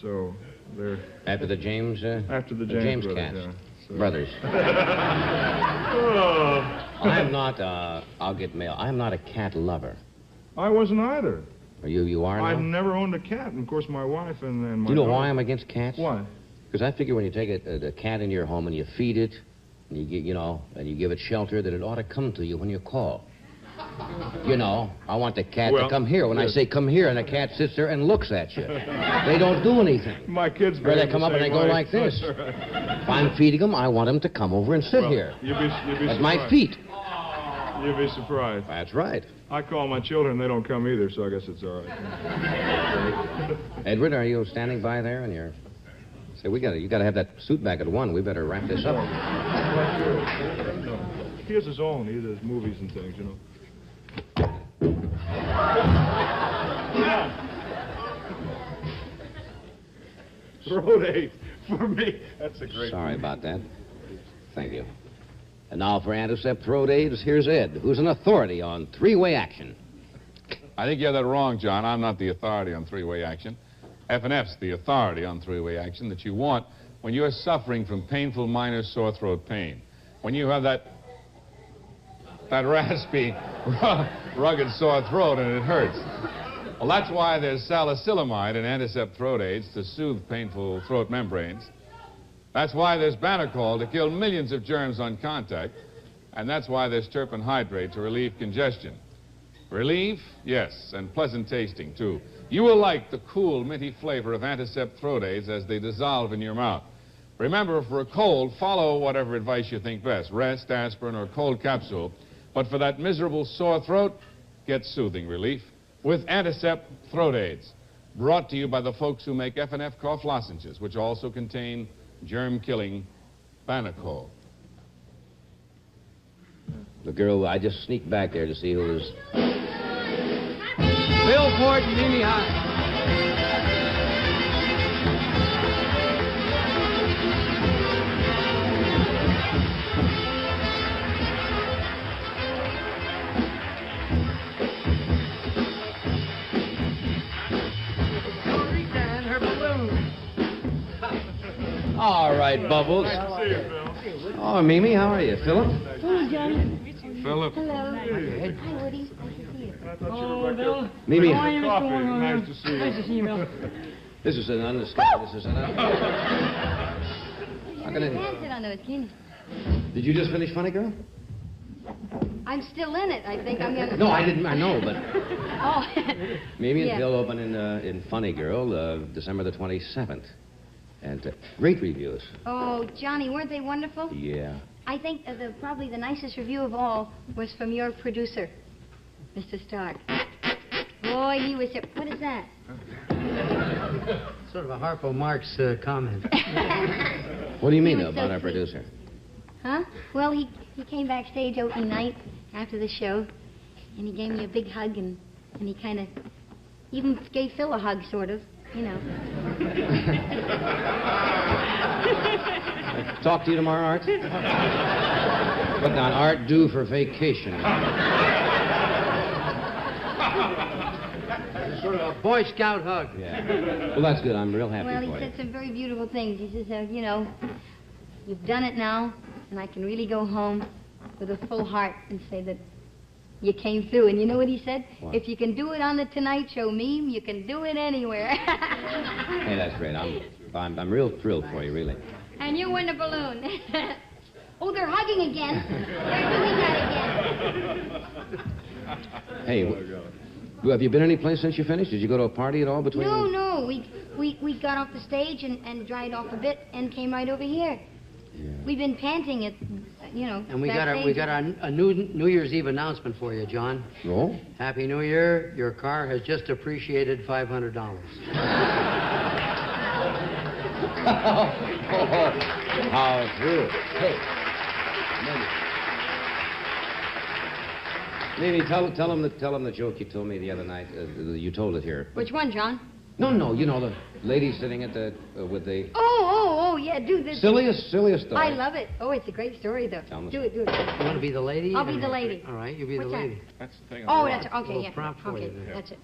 So they're... After the James... after the James brothers, cats. yeah. So. Brothers. I'm not, I'll get mail. I'm not a cat lover. I wasn't either. You are now? I've never owned a cat, and of course my wife and my Do you know daughter. why I'm against cats? Why? Because I figure when you take a cat into your home and you feed it, and and you give it shelter, that it ought to come to you when you call. You know, I want the cat to come here. When I say come here, and the cat sits there and looks at you. They don't do anything. My kids... Or they come up and they go like this. If I'm feeding them, I want them to come over and sit here. You'd be at surprised. my feet. You'd be surprised. That's right. I call my children, they don't come either, so I guess it's all right. Edward, are you standing by there? And you're... Say, you gotta have that suit back at 1. We better wrap this up. He has his own. He does movies and things, you know. Throat aid for me. That's a great. Sorry about that. Thank you. And now for anticept throat aids, here's Ed, who's an authority on three-way action. I think you have that wrong, John. I'm not the authority on three-way action. F&F's the authority on three-way action that you want when you're suffering from painful minor sore throat pain. When you have that raspy, rugged sore throat and it hurts. Well, that's why there's salicylamide and anticept throat aids to soothe painful throat membranes. That's why there's Banacol to kill millions of germs on contact. And that's why there's terpene hydrate to relieve congestion. Relief? Yes, and pleasant tasting, too. You will like the cool, minty flavor of anticept throat aids as they dissolve in your mouth. Remember, for a cold, follow whatever advice you think best. Rest, aspirin, or cold capsule. But for that miserable sore throat, get soothing relief with anticept throat aids. Brought to you by the folks who make F&F cough lozenges, which also contain germ-killing Banacol. The girl, I just sneaked back there to see who was... Bill Ford and Mimi High. All right, Bubbles. See you, Bill. Oh, Mimi, how are you? Philip? Hello, Johnny. Philip. Hello. Hi, Woody. Nice to see you. I thought you were back there. Mimi. Coffee. Nice to see you. Nice to see you, Bill. This is an understatement. This is an... I'm gonna... Dance it on those kidneys. Did you just finish Funny Girl? I'm still in it. I think I'm gonna. No, I didn't. I know, but... Oh. Mimi and Yeah. Phil open in Funny Girl, December the 27th. And great reviews. Oh, Johnny, weren't they wonderful? Yeah. I think probably the nicest review of all was from your producer, Mr. Stark. Boy, he was... What is that? Sort of a Harpo Marx comment. What do you mean He was about so our sweet. producer? Huh? Well, he came backstage opening night after the show, and he gave me a big hug, and he kind of even gave Phil a hug, sort of, you know. Talk to you tomorrow, Art? Put down Art due for vacation. Sort of a Boy Scout hug. Yeah. Well, that's good. I'm real happy Well, he for you. said some very beautiful things. He says, you know, you've done it now, and I can really go home with a full heart and say that you came through. And you know what he said? What? If you can do it on the Tonight Show meme, you can do it anywhere. Hey, that's great. I'm real thrilled for you, really. And you win a balloon. Oh, they're hugging again. They're doing that again. Hey, have you been any place since you finished? Did you go to a party at all between? No. We got off the stage and dried off a bit and came right over here. Yeah. We've been panting at, you know. And we got a New Year's Eve announcement for you, John. Oh? Happy New Year. Your car has just appreciated $500. How true. Hey. Maybe tell them the joke you told me the other night. You told it here. Which one, John? No, you know the lady sitting at the with the Oh, yeah, do this. silliest story. I love it. Oh, it's a great story, though. Tell me. Do it. You want to be the lady? I'll be the lady. All right, you be What's the that? lady. That's the thing. Oh, that's okay, Little yeah. prompt for Okay, you there. that's it.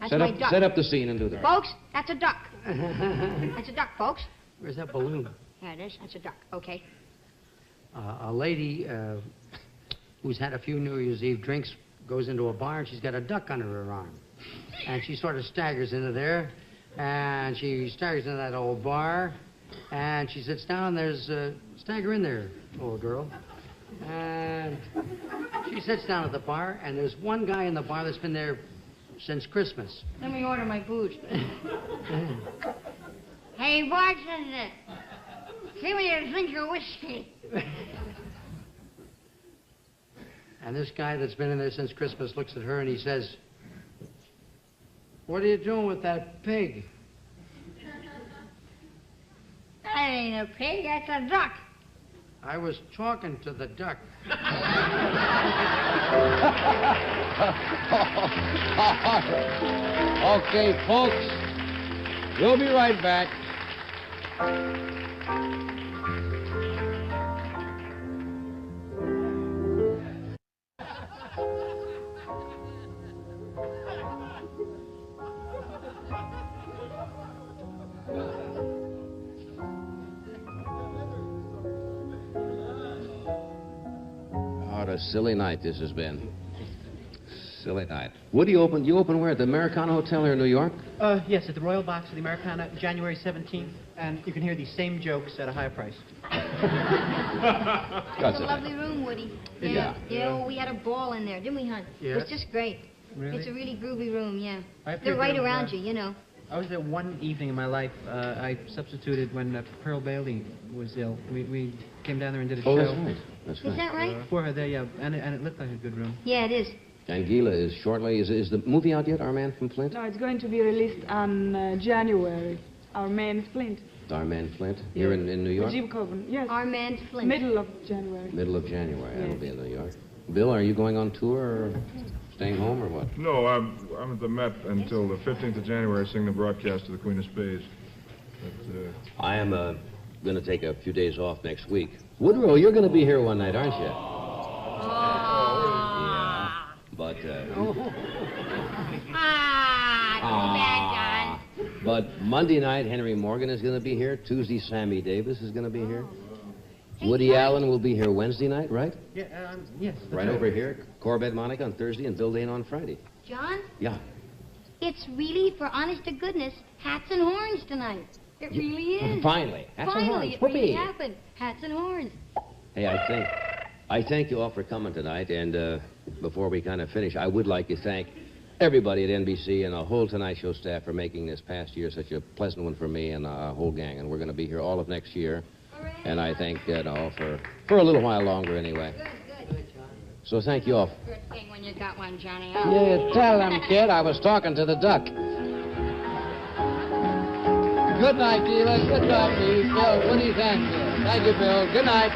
That's my duck. Set up the scene and do the. Folks, that's a duck. That's a duck, folks. Where's that balloon? There it is. That's a duck. Okay. A lady who's had a few New Year's Eve drinks goes into a bar and she's got a duck under her arm. And she sort of staggers into there. And she staggers into that old bar. And she sits down and there's stagger in there, old girl. And she sits down at the bar and there's one guy in the bar that's been there since Christmas. Let me order my booze. Hey, bartender. Give me a drink of whiskey. And this guy that's been in there since Christmas looks at her and he says, "What are you doing with that pig?" That ain't a pig, that's a duck. I was talking to the duck. Okay, folks, we'll be right back. What a silly night this has been. Silly night. Woody opened. You opened where? At the Americana Hotel here in New York? Yes, at the Royal Box of the Americana, January 17th. And you can hear these same jokes at a higher price. It's a lovely room, Woody. Yeah. Yeah, we had a ball in there, didn't we, hon? It was Yes. just great. Really? It's a really groovy room, yeah. I have to They're right agree with around that. you, you know. I was there one evening in my life. I substituted when Pearl Bailey was ill. We came down there and did a Oh, show. that's right. That's right. Is that right? For her there, yeah. And it looked like a good room. Yeah, it is. And Gila is shortly. Is the movie out yet? Our Man from Flint? No, it's going to be released on January. Our man Flint. Our Man Flint? Here in New York? Jim Coburn, yes. Our man Flint. Middle of January. Middle of January. Yeah. That'll be in New York. Bill, are you going on tour or staying home or what? No, I'm at the Met until the 15th of January, singing the broadcast to the Queen of Spades. But, I am going to take a few days off next week. Woodrow, you're going to be here one night, aren't you? Yeah. But, but Monday night, Henry Morgan is going to be here. Tuesday, Sammy Davis is going to be here. Woody Allen will be here Wednesday night, right? Yeah, yes. that's Right over here. Corbett Monica on Thursday and Bill Dane on Friday. John, Yeah. it's really, for honest to goodness, hats and horns tonight. It really is. Finally. Hats and Finally, horns. it really Whoopee. happened. Hats and horns. Hey, I thank you all for coming tonight. And before we kind of finish, I would like to thank everybody at NBC and the whole Tonight Show staff for making this past year such a pleasant one for me and the whole gang. And we're going to be here all of next year. And I thank for a little while longer anyway. So thank you all. Good thing when you got one, Johnny. Yeah, tell them, kid. I was talking to the duck. Good night, Gila. Good night, Bill. Woody, thank you. Thank you, Bill. Good night.